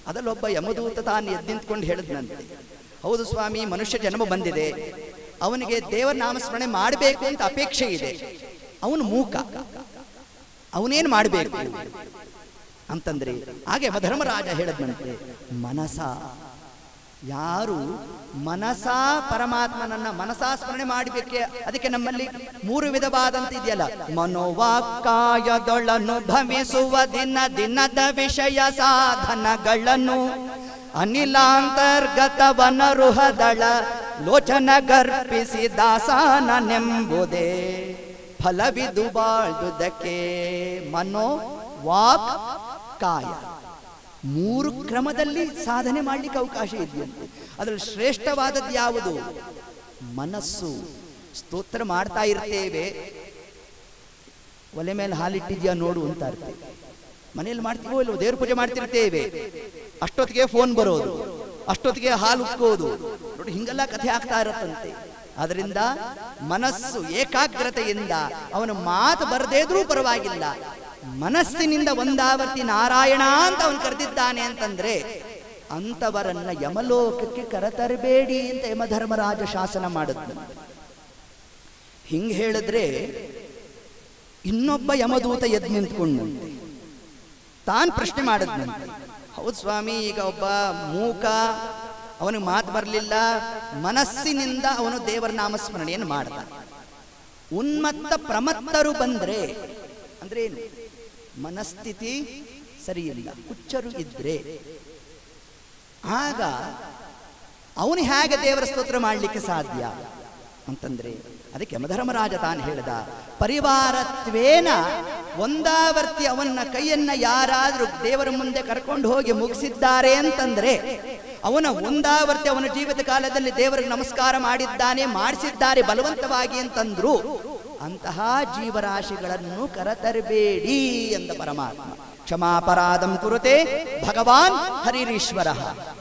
ಅದರಲ್ಲೊಬ್ಬ ಯಮದೂತ ತಾನು ಎದ್ದು ನಿಂತ್ಕೊಂಡು ಹೇಳಿದ್ನಂತೆ, ಹೌದು ಸ್ವಾಮಿ, ಮನುಷ್ಯ ಜನ್ಮ ಬಂದಿದೆ, ಅವನಿಗೆ ದೇವರ ನಾಮಸ್ಮರಣೆ ಮಾಡಬೇಕು ಅಂತ ಅಪೇಕ್ಷೆ ಇದೆ, ಅವನು ಮೂಕ, ಅವನೇನು ಮಾಡಬೇಕು ಅಂತಂದ್ರೆ ಹಾಗೆ ಯಮಧರ್ಮರಾಜ ಹೇಳದ್ನಂತೆ, ಮನಸ ಯಾರು ಮನಸಾ ಪರಮಾತ್ಮನನ್ನ ಮನಸಾ ಸ್ಮರಣೆ ಮಾಡಬೇಕೆ, ಅದಕ್ಕೆ ನಮ್ಮಲ್ಲಿ 3 ವಿಧವಾದಂತ ಇದೆಯಲ್ಲ, ಮನೋವಾಕ್ಕಾಯದೊಳನು ಭವಿಸುವ ದಿನ ದಿನದ ವಿಷಯ ಸಾಧನಗಳನ್ನು ಅನಿಲಾಂತರ್ಗತವನರುಹದಳ ಲೋಚನ ಗರ್ಪಿಸಿ ದಾಸಾನನೆಂಬುದೇ ಫಲವಿದು ಬಾಳ್ದುದಕ್ಕೆ. ಮನೋ ವಾಕ್ ಕಾಯ 3 ಕ್ರಮದಲ್ಲಿ ಸಾಧನೆ ಮಾಡಲಿಕ್ಕೆ ಅವಕಾಶ ಇದೆಯಂತೆ. ಅದರಲ್ಲಿ ಶ್ರೇಷ್ಠವಾದದ್ದು ಯಾವುದು? ಮನಸ್ಸು. ಸ್ತೋತ್ರ ಮಾಡ್ತಾ ಇರ್ತೇವೆ, ಒಲೆ ಮೇಲೆ ಹಾಲಿಟ್ಟಿದ್ಯಾ ನೋಡು ಅಂತ ಇರ್ತೇವೆ. ಮನೆಯಲ್ಲಿ ಮಾಡ್ತೀವೋ ಇಲ್ವೋ, ದೇವ್ರ ಪೂಜೆ ಮಾಡ್ತಿರ್ತೇವೆ, ಅಷ್ಟೊತ್ತಿಗೆ ಫೋನ್ ಬರೋದು, ಅಷ್ಟೊತ್ತಿಗೆ ಹಾಲು ಉಕ್ಕೋದು, ನೋಡಿ ಹಿಂಗೆಲ್ಲ ಕಥೆ ಆಗ್ತಾ ಇರತ್ತಂತೆ. ಅದರಿಂದ ಮನಸ್ಸು ಏಕಾಗ್ರತೆಯಿಂದ ಅವನ ಮಾತು ಬರದೇ ಇದ್ರೂ ಪರವಾಗಿಲ್ಲ, ಮನಸ್ಸಿನಿಂದ ಒಂದಾವರ್ತಿ ನಾರಾಯಣ ಅಂತ ಅವನು ಕರೆದಿದ್ದಾನೆ ಅಂತಂದ್ರೆ ಅಂತವರನ್ನ ಯಮಲೋಕಕ್ಕೆ ಕರೆತರಬೇಡಿ ಅಂತ ಯಮಧರ್ಮರಾಜ ಶಾಸನ ಮಾಡಿದ್ನು. ಹಿಂಗ್ ಹೇಳಿದ್ರೆ ಇನ್ನೊಬ್ಬ ಯಮದೂತ ಎದ್ದು ನಿಂತ್ಕೊಂಡಂತೆ ತಾನು ಪ್ರಶ್ನೆ ಮಾಡಿದ್ನಂತೆ, ಹೌದು ಸ್ವಾಮಿ, ಈಗ ಒಬ್ಬ ಮೂಕ, ಅವನಿಗೆ ಮಾತು ಬರಲಿಲ್ಲ, ಮನಸ್ಸಿನಿಂದ ಅವನು ದೇವರ ನಾಮಸ್ಮರಣೆಯನ್ನು ಮಾಡ್ದ. ಉನ್ಮತ್ತ ಪ್ರಮತ್ತರು ಬಂದ್ರೆ ಅಂದ್ರೆ ಏನು? ಮನಸ್ಥಿತಿ ಸರಿ ಇಲ್ಲ, ಹುಚ್ಚರು ಇದ್ರೆ ಆಗ ಅವನು ಹೇಗೆ ದೇವರ ಸ್ತೋತ್ರ ಮಾಡಲಿಕ್ಕೆ ಸಾಧ್ಯ ಅಂತಂದ್ರೆ ಅದಕ್ಕೆ ಯಮಧರ್ಮರಾಜ ತಾನು ಹೇಳಿದ, ಪರಿವಾರತ್ವೇನ ಒಂದಾವರ್ತಿ ಅವನ ಕೈಯನ್ನ ಯಾರಾದ್ರೂ ದೇವರ ಮುಂದೆ ಕರ್ಕೊಂಡು ಹೋಗಿ ಮುಗಿಸಿದ್ದಾರೆ ಅಂತಂದ್ರೆ ಅವನ ಒಂದಾವರ್ತಿ ಅವನ ಜೀವಿತ ಕಾಲದಲ್ಲಿ ದೇವರಿಗೆ ನಮಸ್ಕಾರ ಮಾಡಿದ್ದಾನೆ, ಮಾಡಿಸಿದ್ದಾರೆ ಬಲವಂತವಾಗಿ ಅಂತಂದ್ರು ಅಂತಹ ಜೀವರಾಶಿಗಳನ್ನು ಕರೆತರಬೇಡಿ ಎಂದ ಪರಮಾತ್ಮ. ಕ್ಷಮಾಪರಾಧಂ ಕುರುತೆ ಭಗವಾನ್ ಹರಿರೀಶ್ವರ.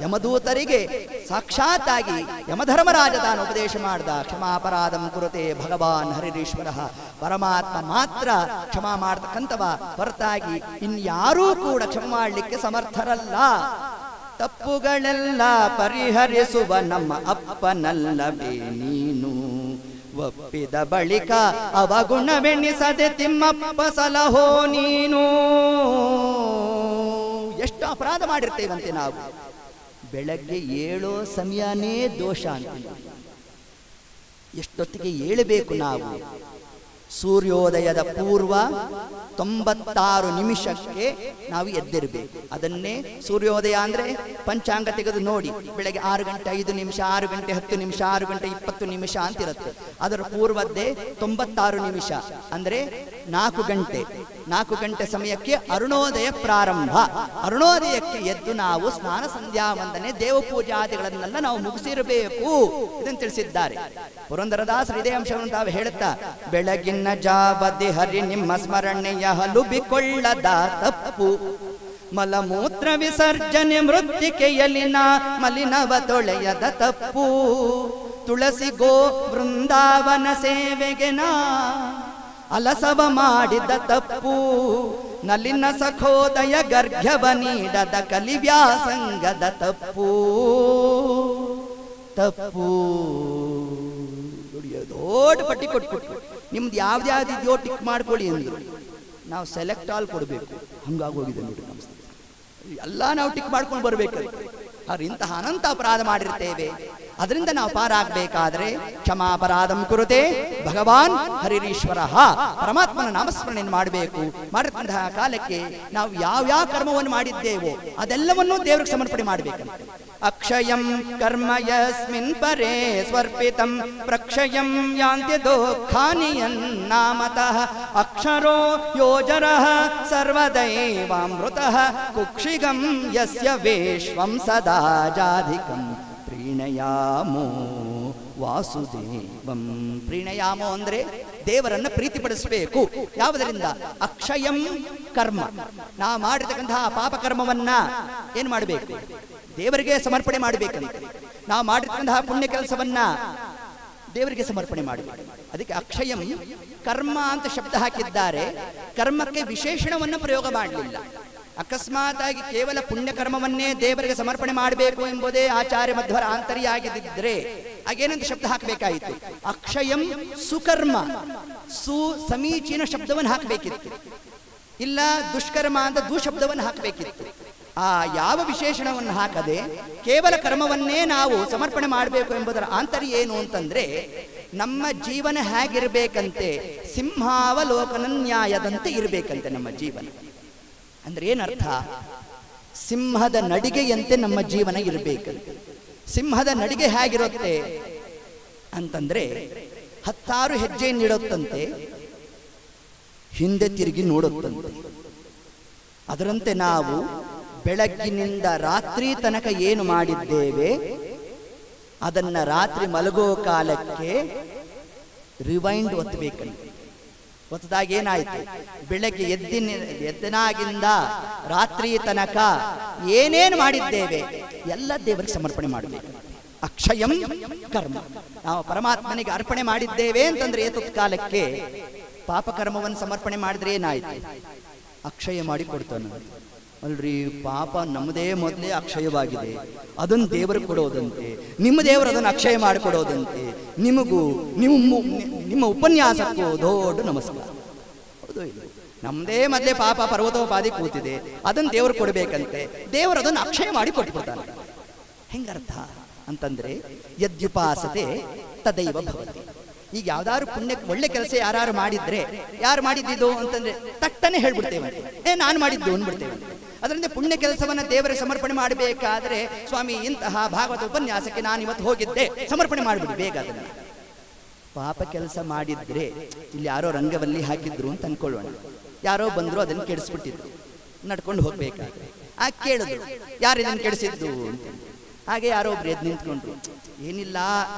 ಯಮದೂತರಿಗೆ ಸಾಕ್ಷಾತ್ತಾಗಿ ಯಮಧರ್ಮರಾಜ ತಾನು ಉಪದೇಶ ಮಾಡ್ದ, ಕ್ಷಮಾಪರಾಧಂ ಕುರುತೆ ಭಗವಾನ್ ಹರಿರೀಶ್ವರ. ಪರಮಾತ್ಮ ಮಾತ್ರ ಕ್ಷಮಾ ಮಾಡ್ತಕ್ಕಂಥವ, ಹೊರತಾಗಿ ಇನ್ಯಾರೂ ಕೂಡ ಕ್ಷಮ ಮಾಡಲಿಕ್ಕೆ ಸಮರ್ಥರಲ್ಲ. ತಪ್ಪುಗಳೆಲ್ಲ ಪರಿಹರಿಸುವ ನಮ್ಮ ಅಪ್ಪನಲ್ಲವೇ ನೀನು, ಒಪ್ಪಿದ ಬಳಿಕ ಅವಗುಣವೆಣಿಸದೆ ತಿಮ್ಮಪ್ಪ ಸಲಹೋ ನೀನು. ಎಷ್ಟು ಅಪರಾಧ ಮಾಡಿರ್ತೇವಂತೆ ನಾವು. ಬೆಳಗ್ಗೆ ಏಳೋ ಸಮಯನೇ ದೋಷ ಅಂತ. ಎಷ್ಟೊತ್ತಿಗೆ ಏಳಬೇಕು ನಾವು? ಸೂರ್ಯೋದಯದ ಪೂರ್ವ 96 ನಿಮಿಷಕ್ಕೆ ನಾವು ಎದ್ದಿರಬೇಕು. ಅದನ್ನೇ ಸೂರ್ಯೋದಯ ಅಂದ್ರೆ ಪಂಚಾಂಗ ತೆಗೆದು ನೋಡಿ, ಬೆಳಗ್ಗೆ 6 ಗಂಟೆ 5 ನಿಮಿಷ, 6 ಗಂಟೆ 10 ನಿಮಿಷ, 6 ಗಂಟೆ 20 ನಿಮಿಷ ಅಂತಿರುತ್ತೆ. ಅದರ ಪೂರ್ವದ್ದೇ 96 ನಿಮಿಷ ಅಂದ್ರೆ 4 ಗಂಟೆ. 4 ಗಂಟೆ ಸಮಯಕ್ಕೆ ಅರುಣೋದಯ ಪ್ರಾರಂಭ. ಅರುಣೋದಯಕ್ಕೆ ಎದ್ದು ನಾವು ಸ್ನಾನ ಸಂಧ್ಯಾ ವಂದನೆ ದೇವ ಪೂಜಾದಿಗಳನ್ನೆಲ್ಲ ನಾವು ಮುಗಿಸಿರಬೇಕು ಇದನ್ನು ತಿಳಿಸಿದ್ದಾರೆ. ಪುರಂದರದಾಸರು ಇದೇ ಅಂಶವನ್ನು ತಾವು ಹೇಳುತ್ತಾ, ಬೆಳಗಿನ ಜಾವದಿ ಹರಿ ನಿಮ್ಮ ಸ್ಮರಣೆಯ ಹಲುಬಿಕೊಳ್ಳದ ತಪ್ಪು, ಮಲಮೂತ್ರ ವಿಸರ್ಜನೆ ಮೃತ್ತಿಕೆಯಲಿನ ಮಲಿನವ ತೊಳೆಯದ ತಪ್ಪು, ತುಳಸಿ ಗೋ ವೃಂದಾವನ ಸೇವೆಗೆ ನಾ ಅಲಸವ ಮಾಡಿದ ತಪ್ಪು, ನಲಿನ ಸಖೋದಯ ಗರ್ಘವ ನೀಡದ ಕಲಿವ್ಯಾಸಂಗದ ತಪ್ಪು. ತಪ್ಪು ದೊಡ್ಡ ಪಟ್ಟಿ ಕೊಟ್ಬಿಟ್ಟು ನಿಮ್ದು ಯಾವ್ದ್ಯಾವ್ದಿದೆಯೋ ಟಿಕ್ ಮಾಡ್ಕೊಳ್ಳಿ ಅಂದ್ರು. ನಾವು ಸೆಲೆಕ್ಟ್ ಆಲ್ ಕೊಡಬೇಕು. ಹಂಗಾಗೋಗಿದೆ ನೋಡಿ ನಮ್ಮ ಎಲ್ಲ ನಾವು ಟಿಕ್ ಮಾಡ್ಕೊಂಡು ಬರ್ಬೇಕು. ಅವ್ರು ಇಂತಹ ಅನಂತ ಅಪರಾಧ ಮಾಡಿರ್ತೇವೆ. ಅದರಿಂದ ನಾವು ಪಾರಾಗಬೇಕಾದ್ರೆ ಕ್ಷಮಾಪರಾಧಂ ಕುರುತೆ ಭಗವಾನ್ ಹರಿರೀಶ್ವರ. ಪರಮಾತ್ಮನ ನಾಮಸ್ಮರಣೆಯನ್ನು ಮಾಡಬೇಕು. ಮಾಡಿರ್ತಕ್ಕಂತಹ ಕಾಲಕ್ಕೆ ನಾವು ಯಾವ್ಯಾವ ಕರ್ಮವನ್ನು ಮಾಡಿದ್ದೇವೋ ಅದೆಲ್ಲವನ್ನೂ ದೇವರಿಗೆ ಸಮರ್ಪಣೆ ಮಾಡಬೇಕಂತೆ. ಅಕ್ಷಯಂ ಕರ್ಮ ಯಸ್ಮಿನ್ ಪರೇ ಸ್ವರ್ಪಿತಂ ಪ್ರಕ್ಷಯಂ ಯಾಂತ್ಯ ದುಃಖಾನಿ ಯನ್ನಾಮತಃ, ಅಕ್ಷರೋ ಯೋಜರಃ ಸರ್ವದೈವಾಮೃತಃ ಕುಕ್ಷಿಗಂ ಯಸ್ಯ ವಿಶ್ವಂ ಸದಾ ಜಾಧಿಕಂ ಪ್ರೀಣಯಾಮೋ ವಾಸುದೇವಂ. ಪ್ರೀಣಯಾಮೋ ಅಂದ್ರೆ ದೇವರನ್ನ ಪ್ರೀತಿಪಡಿಸಬೇಕು. ಯಾವುದರಿಂದ? ಅಕ್ಷಯಂ ಕರ್ಮ. ನಾವು ಮಾಡಿರ್ತಕ್ಕಂತಹ ಪಾಪ ಕರ್ಮವನ್ನ ಏನ್ ಮಾಡಬೇಕು? ದೇವರಿಗೆ ಸಮರ್ಪಣೆ ಮಾಡಬೇಕಂತೆ. ನಾವು ಮಾಡಿರ್ತಕ್ಕಂತಹ ಪುಣ್ಯ ಕೆಲಸವನ್ನ ದೇವರಿಗೆ ಸಮರ್ಪಣೆ ಮಾಡಬೇಕು. ಅದಕ್ಕೆ ಅಕ್ಷಯಂ ಕರ್ಮ ಅಂತ ಶಬ್ದ ಹಾಕಿದ್ದಾರೆ. ಕರ್ಮಕ್ಕೆ ವಿಶೇಷಣವನ್ನು ಪ್ರಯೋಗ ಮಾಡಲಿಲ್ಲ. ಅಕಸ್ಮಾತ್ ಆಗಿ ಕೇವಲ ಪುಣ್ಯ ಕರ್ಮವನ್ನೇ ದೇವರಿಗೆ ಸಮರ್ಪಣೆ ಮಾಡಬೇಕು ಎಂಬುದೇ ಆಚಾರ್ಯ ಮಧ್ವರ ಆಂತರ್ಯ ಆಗಿದ್ದರೆ ಹಾಗೇನಂತ ಶಬ್ದ ಹಾಕಬೇಕಾಯಿತು. ಅಕ್ಷಯಂ ಸುಕರ್ಮ, ಸು ಸಮೀಚೀನ ಶಬ್ದವನ್ನು ಹಾಕಬೇಕಿತ್ತು. ಇಲ್ಲ ದುಷ್ಕರ್ಮ ಅಂತ ದುಶಬ್ದವನ್ನು ಹಾಕಬೇಕಿತ್ತು. ಆ ಯಾವ ವಿಶೇಷಣವನ್ನು ಹಾಕದೆ ಕೇವಲ ಕರ್ಮವನ್ನೇ ನಾವು ಸಮರ್ಪಣೆ ಮಾಡಬೇಕು ಎಂಬುದರ ಆಂತರ್ಯ ಏನು ಅಂತಂದ್ರೆ, ನಮ್ಮ ಜೀವನ ಹೇಗಿರಬೇಕಂತೆ, ಸಿಂಹಾವಲೋಕನ ನ್ಯಾಯದಂತೆ ಇರಬೇಕಂತೆ ನಮ್ಮ ಜೀವನ. ಅಂದ್ರೆ ಏನರ್ಥ? ಸಿಂಹದ ನಡಿಗೆಯಂತೆ ನಮ್ಮ ಜೀವನ ಇರಬೇಕಂತೆ. ಸಿಂಹದ ನಡಿಗೆ ಹೇಗಿರುತ್ತೆ ಅಂತಂದ್ರೆ, 10 ಹೆಜ್ಜೆಯನ್ನಿಡುತ್ತಂತೆ, ಹಿಂದೆ ತಿರುಗಿ ನೋಡುತ್ತಂತೆ. ಅದರಂತೆ ನಾವು ಬೆಳಗ್ಗಿನಿಂದ ರಾತ್ರಿ ತನಕ ಏನು ಮಾಡಿದ್ದೇವೆ ಅದನ್ನ ರಾತ್ರಿ ಮಲಗೋ ಕಾಲಕ್ಕೆ ರಿವೈಂಡ್ ಒತ್ತಬೇಕಂತೆ. ಒತ್ತದಾಗ ಏನಾಯ್ತು? ಬೆಳಗ್ಗೆ ಎದ್ದಿನಾಗಿಂದ ರಾತ್ರಿ ತನಕ ಏನೇನು ಮಾಡಿದ್ದೇವೆ ಎಲ್ಲ ದೇವರಿಗೆ ಸಮರ್ಪಣೆ ಮಾಡಬೇಕು. ಅಕ್ಷಯಂ ಕರ್ಮ. ನಾವು ಪರಮಾತ್ಮನಿಗೆ ಅರ್ಪಣೆ ಮಾಡಿದ್ದೇವೆ ಅಂತಂದ್ರೆ ಏತತ್ ಕಾಲಕ್ಕೆ ಪಾಪಕರ್ಮವನ್ನು ಸಮರ್ಪಣೆ ಮಾಡಿದ್ರೆ ಏನಾಯ್ತು? ಅಕ್ಷಯ ಮಾಡಿ ಕೊಡ್ತಾನೆ. ಅಲ್ರಿ, ಪಾಪ ನಮ್ಮದೇ ಮೊದಲೇ ಅಕ್ಷಯವಾಗಿದೆ, ಅದನ್ನು ದೇವರು ಕೊಡೋದಂತೆ, ನಿಮ್ಮ ದೇವರು ಅದನ್ನು ಅಕ್ಷಯ ಮಾಡಿಕೊಡೋದಂತೆ. ನಿಮಗೂ ನಿಮ್ಮ ಉಪನ್ಯಾಸಕ್ಕೂ ದೊಡ್ಡ ನಮಸ್ಕಾರ. ಹೌದು ಇಲ್ಲ? ನಮ್ಮದೇ ಮೊದಲೇ ಪಾಪ ಪರ್ವತೋಪಾದಿ ಕೂತಿದೆ, ಅದನ್ನು ದೇವರು ಕೊಡಬೇಕಂತೆ, ದೇವರು ಅದನ್ನು ಅಕ್ಷಯ ಮಾಡಿ ಕೊಟ್ಬಿಡ್ತಾನೆ. ಹೆಂಗರ್ಥ ಅಂತಂದ್ರೆ, ಯದ್ಯುಪಾಸತೆ ತದೈವ ಭವತಿ. ಈಗ ಯಾವ್ದಾದ್ರು ಪುಣ್ಯ ಒಳ್ಳೆ ಕೆಲಸ ಯಾರು ಮಾಡಿದ್ರೆ, ಯಾರು ಮಾಡಿದ್ದು ಅಂತಂದ್ರೆ ತಟ್ಟನೆ ಹೇಳ್ಬಿಡ್ತೇವೆ, ನಾನು ಮಾಡಿದ್ದು ಅಂದ್ಬಿಡ್ತೇವೆ. ಅದರಿಂದ ಪುಣ್ಯ ಕೆಲಸವನ್ನ ದೇವರಿಗೆ ಸಮರ್ಪಣೆ ಮಾಡಬೇಕಾದ್ರೆ, ಸ್ವಾಮಿ ಇಂತಹ ಭಾಗವತ ಉಪನ್ಯಾಸಕ್ಕೆ ನಾನು ಇವತ್ತು ಹೋಗಿದ್ದೆ, ಸಮರ್ಪಣೆ ಮಾಡಿಬಿಡಿ ಬೇಗ ಅದನ್ನ. ಪಾಪ ಕೆಲಸ ಮಾಡಿದ್ರೆ, ಇಲ್ಲಿ ಯಾರೋ ರಂಗವಲ್ಲಿ ಹಾಕಿದ್ರು ಅಂತ ಅನ್ಕೊಳ್ಳೋಣ, ಯಾರೋ ಬಂದ್ರು ಅದನ್ನು ಕೆಡಿಸ್ಬಿಟ್ಟಿದ್ರು, ನಡ್ಕೊಂಡು ಹೋಗ್ಬೇಕಾದ್ರೆ ಆಗ ಕೇಳಿದ್ರು, ಯಾರು ಇದನ್ನು ಕೆಡಿಸಿದ್ದು ಅಂತ. ಹಾಗೆ ಯಾರೋ ಒಬ್ರು ಎದ್ದು ನಿಂತ್ಕೊಂಡ್ರು, ಏನಿಲ್ಲ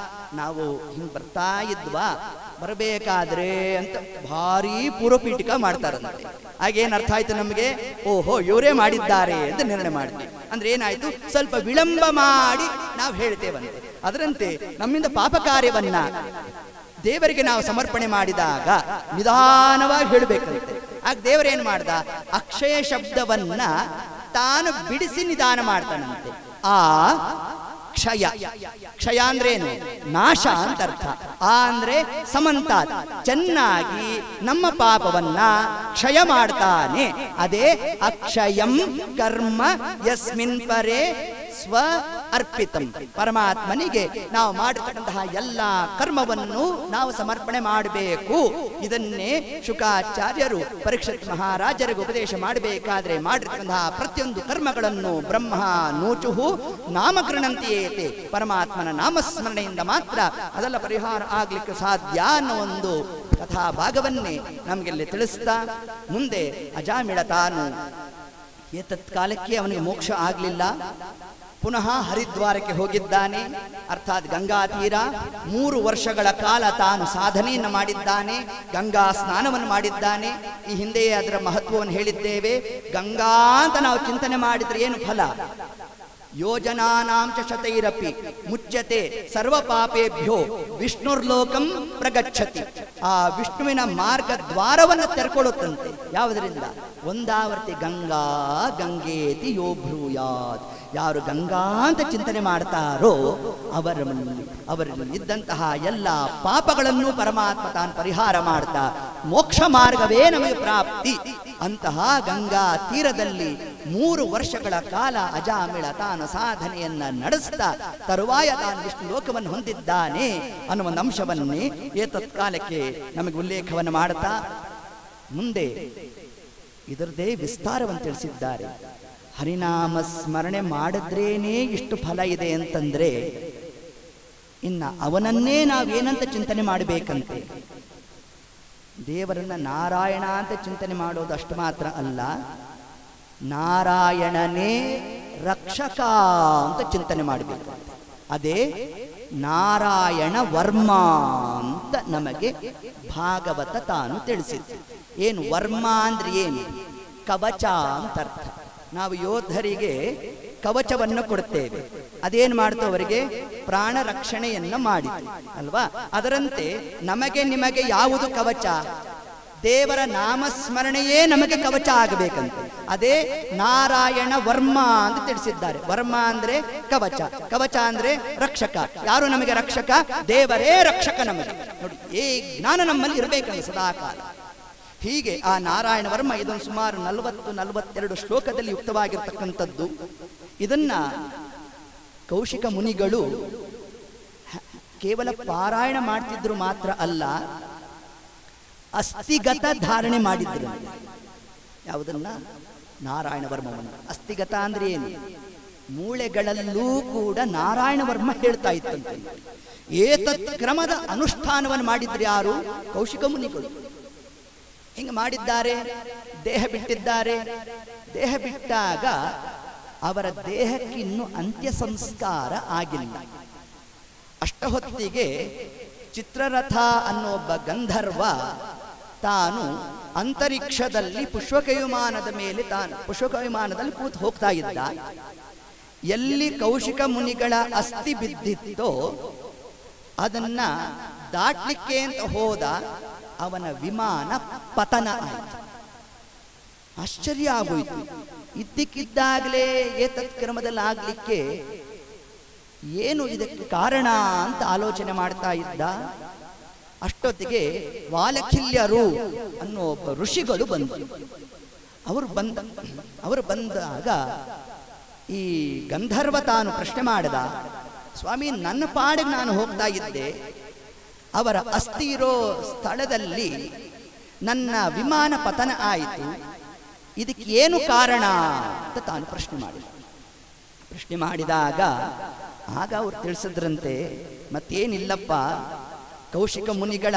ನಾವು ಹಿಂಗೆ ಬರ್ತಾ ಇದ್ವಾ, ಬರಬೇಕಾದ್ರೆ ಅಂತ ಭಾರಿ ಪೂರ್ವಪೀಠಿಕ ಮಾಡ್ತಾರಂತೆ. ಹಾಗೇನು ಅರ್ಥ ಆಯ್ತು ನಮಗೆ? ಓಹೋ, ಇವರೇ ಮಾಡಿದ್ದಾರೆ ಅಂತ ನಿರ್ಣಯ ಮಾಡಿದ್ವಿ. ಅಂದ್ರೆ ಏನಾಯ್ತು? ಸ್ವಲ್ಪ ವಿಳಂಬ ಮಾಡಿ ನಾವು ಹೇಳ್ತೇವಂತೆ. ಅದರಂತೆ ನಮ್ಮಿಂದ ಪಾಪ ಕಾರ್ಯವನ್ನ ದೇವರಿಗೆ ನಾವು ಸಮರ್ಪಣೆ ಮಾಡಿದಾಗ ನಿಧಾನವಾಗಿ ಹೇಳಬೇಕಂತೆ. ಆಗ ದೇವರೇನ್ ಮಾಡ್ದ? ಅಕ್ಷಯ ಶಬ್ದವನ್ನ ತಾನು ಬಿಡಿಸಿ ನಿಧಾನ ಮಾಡ್ತಾನಂತೆ. ಆ ಕ್ಷಯ, ಕ್ಷಯ ಅಂದ್ರೇನು? ನಾಶ ಅಂತ ಅರ್ಥ. ಆ ಅಂದ್ರೆ ಸಮಂತಾತ್, ಚೆನ್ನಾಗಿ ನಮ್ಮ ಪಾಪವನ್ನ ಕ್ಷಯ ಮಾಡ್ತಾನೆ. ಅದೇ ಅಕ್ಷಯಂ ಕರ್ಮ ಯಸ್ಮಿನ್ ಪರೇ ಸ್ವ ಅರ್ಪಿತಂ. ಪರಮಾತ್ಮನಿಗೆ ನಾವು ಮಾಡಿರ್ತಕ್ಕಂತಹ ಎಲ್ಲ ಕರ್ಮವನ್ನು ನಾವು ಸಮರ್ಪಣೆ ಮಾಡಬೇಕು. ಇದನ್ನೇ ಶುಕಾಚಾರ್ಯರು ಪರೀಕ್ಷಿತ್ ಮಹಾರಾಜರಿಗೆ ಉಪದೇಶ ಮಾಡಬೇಕಾದ್ರೆ ಮಾಡಿರ್ತಕ್ಕಂತಹ ಪ್ರತಿಯೊಂದು ಕರ್ಮಗಳನ್ನು ಬ್ರಹ್ಮ ನೂಚುಹು ನಾಮಕೃಣಂತಿಯೇತೆ. ಪರಮಾತ್ಮನ ನಾಮಸ್ಮರಣೆಯಿಂದ ಮಾತ್ರ ಅದೆಲ್ಲ ಪರಿಹಾರ ಆಗ್ಲಿಕ್ಕೆ ಸಾಧ್ಯ ಅನ್ನೋ ಒಂದು ಕಥಾ ಭಾಗವನ್ನೇ ನಮಗೆಲ್ಲಿ ತಿಳಿಸ್ತಾ, ಮುಂದೆ ಅಜಾಮಿಳ ತಾನು ಏತತ್ ಕಾಲಕ್ಕೆ ಅವನಿಗೆ ಮೋಕ್ಷ ಆಗಲಿಲ್ಲ, ಪುನಃ ಹರಿದ್ವಾರಕ್ಕೆ ಹೋಗಿದ್ದಾನೆ. ಅರ್ಥಾತ್ ಗಂಗಾ ತೀರ 3 ವರ್ಷಗಳ ಕಾಲ ತಾನು ಸಾಧನೆಯನ್ನು ಮಾಡಿದ್ದಾನೆ, ಗಂಗಾ ಸ್ನಾನವನ್ನು ಮಾಡಿದ್ದಾನೆ. ಈ ಹಿಂದೆಯೇ ಅದರ ಮಹತ್ವವನ್ನು ಹೇಳಿದ್ದೇವೆ. ಗಂಗಾ ಅಂತ ನಾವು ಚಿಂತನೆ ಮಾಡಿದ್ರೆ ಏನು ಫಲ? ಯೋಜನಾನಾಂ ಚ ಶತೈರಪಿ ಮುಚ್ಯತೆ ಸರ್ವ ಪಾಪೇಭ್ಯೋ ವಿಷ್ಣುರ್ಲೋಕಂ ಪ್ರಗಚ್ಚತಿ. ಆ ವಿಷ್ಣುವಿನ ಮಾರ್ಗ ದ್ವಾರವನ್ನು ತೆರ್ಕೊಳ್ಳುತ್ತಂತೆ. ಯಾವುದರಿಂದ? ಒಂದಾವರ್ತಿ ಗಂಗಾ ಗಂಗೇತಿ ಯೋ ಬ್ರೂಯಾತ್. ಯಾರು ಗಂಗಾ ಅಂತ ಚಿಂತನೆ ಮಾಡ್ತಾರೋ ಅವರಲ್ಲಿ ಇದ್ದಂತಹ ಎಲ್ಲ ಪಾಪಗಳನ್ನು ಪರಮಾತ್ಮ ತಾನು ಪರಿಹಾರ ಮಾಡ್ತಾ ಮೋಕ್ಷ ಮಾರ್ಗವೇ ನಮಗೆ ಪ್ರಾಪ್ತಿ. ಅಂತಹ ಗಂಗಾ ತೀರದಲ್ಲಿ 3 ವರ್ಷಗಳ ಕಾಲ ಅಜಾಮಿಳ ತಾನು ಸಾಧನೆಯನ್ನ ನಡೆಸ್ತಾ ತರುವಾಯ ತಾನು ವಿಷ್ಣು ಲೋಕವನ್ನು ಹೊಂದಿದ್ದಾನೆ ಅನ್ನುವ ಒಂದು ಅಂಶವನ್ನೇ ಏತತ್ ಕಾಲಕ್ಕೆ ನಮಗೆ ಉಲ್ಲೇಖವನ್ನು ಮಾಡುತ್ತಾ ಮುಂದೆ ಇದರದೇ ವಿಸ್ತಾರವನ್ನು ತಿಳಿಸಿದ್ದಾರೆ. ಹರಿನಾಮ ಸ್ಮರಣೆ ಮಾಡಿದ್ರೇನೇ ಇಷ್ಟು ಫಲ ಇದೆ ಅಂತಂದ್ರೆ, ಇನ್ನ ಅವನನ್ನೇ ನಾವೇನಂತ ಚಿಂತನೆ ಮಾಡಬೇಕಂತೆ? ದೇವರನ್ನ ನಾರಾಯಣ ಅಂತ ಚಿಂತನೆ ಮಾಡೋದು ಅಷ್ಟು ಮಾತ್ರ ಅಲ್ಲ, ನಾರಾಯಣನೇ ರಕ್ಷಕ ಅಂತ ಚಿಂತನೆ ಮಾಡಬೇಕು. ಅದೇ ನಾರಾಯಣ ವರ್ಮ ಅಂತ ನಮಗೆ ಭಾಗವತ ತಾನು ತಿಳಿಸಿತ್ತು. ಏನು ವರ್ಮ ಅಂದ್ರೆ ಏನು? ಕವಚ ಅಂತ ಅರ್ಥ. ನಾವು ಯೋಧರಿಗೆ ಕವಚವನ್ನು ಕೊಡ್ತೇವೆ, ಅದೇನು ಮಾಡ್ತೋ ಅವರಿಗೆ ಪ್ರಾಣ ರಕ್ಷಣೆಯನ್ನ ಮಾಡಿತು ಅಲ್ವಾ? ಅದರಂತೆ ನಮಗೆ ನಿಮಗೆ ಯಾವುದು ಕವಚ? ದೇವರ ನಾಮಸ್ಮರಣೆಯೇ ನಮಗೆ ಕವಚ ಆಗಬೇಕಂತೆ. ಅದೇ ನಾರಾಯಣ ವರ್ಮ ಅಂತ ತಿಳಿಸಿದ್ದಾರೆ. ವರ್ಮ ಅಂದ್ರೆ ಕವಚ, ಕವಚ ಅಂದ್ರೆ ರಕ್ಷಕ. ಯಾರು ನಮಗೆ ರಕ್ಷಕ? ದೇವರೇ ರಕ್ಷಕ ನಮಗೆ. ನೋಡಿ, ಈ ಜ್ಞಾನ ನಮ್ಮಲ್ಲಿ ಇರಬೇಕಂದ್ರೆ ಸದಾಕಾಲ ಹೀಗೆ ಆ ನಾರಾಯಣ ವರ್ಮ ಇದೊಂದು ಸುಮಾರು 40-42 ಶ್ಲೋಕದಲ್ಲಿ ಯುಕ್ತವಾಗಿರ್ತಕ್ಕಂಥದ್ದು. ಇದನ್ನ ಕೌಶಿಕ ಮುನಿಗಳು ಕೇವಲ ಪಾರಾಯಣ ಮಾಡ್ತಿದ್ರು ಮಾತ್ರ ಅಲ್ಲ, ಅಸ್ಥಿಗತ ಧಾರಣೆ ಮಾಡಿದ್ರು. ಯಾವುದನ್ನ? ನಾರಾಯಣ ವರ್ಮವನ್ನು. ಅಸ್ಥಿಗತ ಅಂದ್ರೆ ಏನು? ಮೂಳೆಗಳಲ್ಲೂ ಕೂಡ ನಾರಾಯಣ ವರ್ಮ ಹೇಳ್ತಾ ಇತ್ತಂತೆ. ಏತತ್ ಕ್ರಮದ ಅನುಷ್ಠಾನವನ್ನು ಮಾಡಿದ್ರು ಯಾರು? ಕೌಶಿಕ ಮುನಿಗಳು. ಹಿಂಗೆ ಮಾಡಿದ್ದಾರೆ. ದೇಹ ಬಿಟ್ಟಿದ್ದಾರೆ. ದೇಹ ಬಿಟ್ಟಾಗ ಅವರ ದೇಹಕ್ಕೆ ಇನ್ನೂ ಅಂತ್ಯ ಸಂಸ್ಕಾರ ಆಗಿಲ್ಲ. ಅಷ್ಟಹೊತ್ತಿಗೆ ಚಿತ್ರರಥ ಅನ್ನೋ ಒಬ್ಬ ಗಂಧರ್ವ ತಾನು ಅಂತರಿಕ್ಷದಲ್ಲಿ ಪುಷ್ಪಕವಿಮಾನದ ಮೇಲೆ ಪುಷ್ಪಕವಿಮಾನದಲ್ಲಿ ಕೂತು ಹೋಗ್ತಾ ಇದ್ದ. ಎಲ್ಲಿ ಕೌಶಿಕ ಮುನಿಗಳ ಅಸ್ಥಿ ಬಿದ್ದಿತ್ತೋ ಅದನ್ನ ದಾಟ್ಲಿಕ್ಕೆ ಅಂತ ಹೋದ. ಅವನ ವಿಮಾನ ಪತನ ಆಯಿತು. ಆಶ್ಚರ್ಯ ಆಗೋಯ್ತು. ಇದ್ದಕ್ಕಿದ್ದಾಗಲೇ ಏತತ್ ಕ್ರಮದಲ್ಲಿ ಆಗ್ಲಿಕ್ಕೆ ಏನು ಇದಕ್ಕೆ ಕಾರಣ ಅಂತ ಆಲೋಚನೆ ಮಾಡ್ತಾ ಇದ್ದ. ಅಷ್ಟೊತ್ತಿಗೆ ವಾಲಖಿಲ್ಯರು ಅನ್ನೋ ಒಬ್ಬ ಋಷಿಗಳು ಬಂದರು. ಅವರು ಬಂದಾಗ ಈ ಗಂಧರ್ವ ತಾನು ಪ್ರಶ್ನೆ ಮಾಡಿದ, ಸ್ವಾಮಿ, ನನ್ನ ಪಾಡಿಗೆ ನಾನು ಹೋಗ್ತಾ ಇದ್ದೆ, ಅವರ ಅಸ್ಥಿ ಇರೋ ಸ್ಥಳದಲ್ಲಿ ನನ್ನ ವಿಮಾನ ಪತನ ಆಯಿತು, ಇದಕ್ಕೆ ಏನು ಕಾರಣ ಅಂತ ತಾನು ಪ್ರಶ್ನೆ ಮಾಡಿದಾಗ ಆಗ ಅವ್ರು ತಿಳಿಸಿದ್ರಂತೆ, ಮತ್ತೇನಿಲ್ಲಪ್ಪ, ಕೌಶಿಕ ಮುನಿಗಳ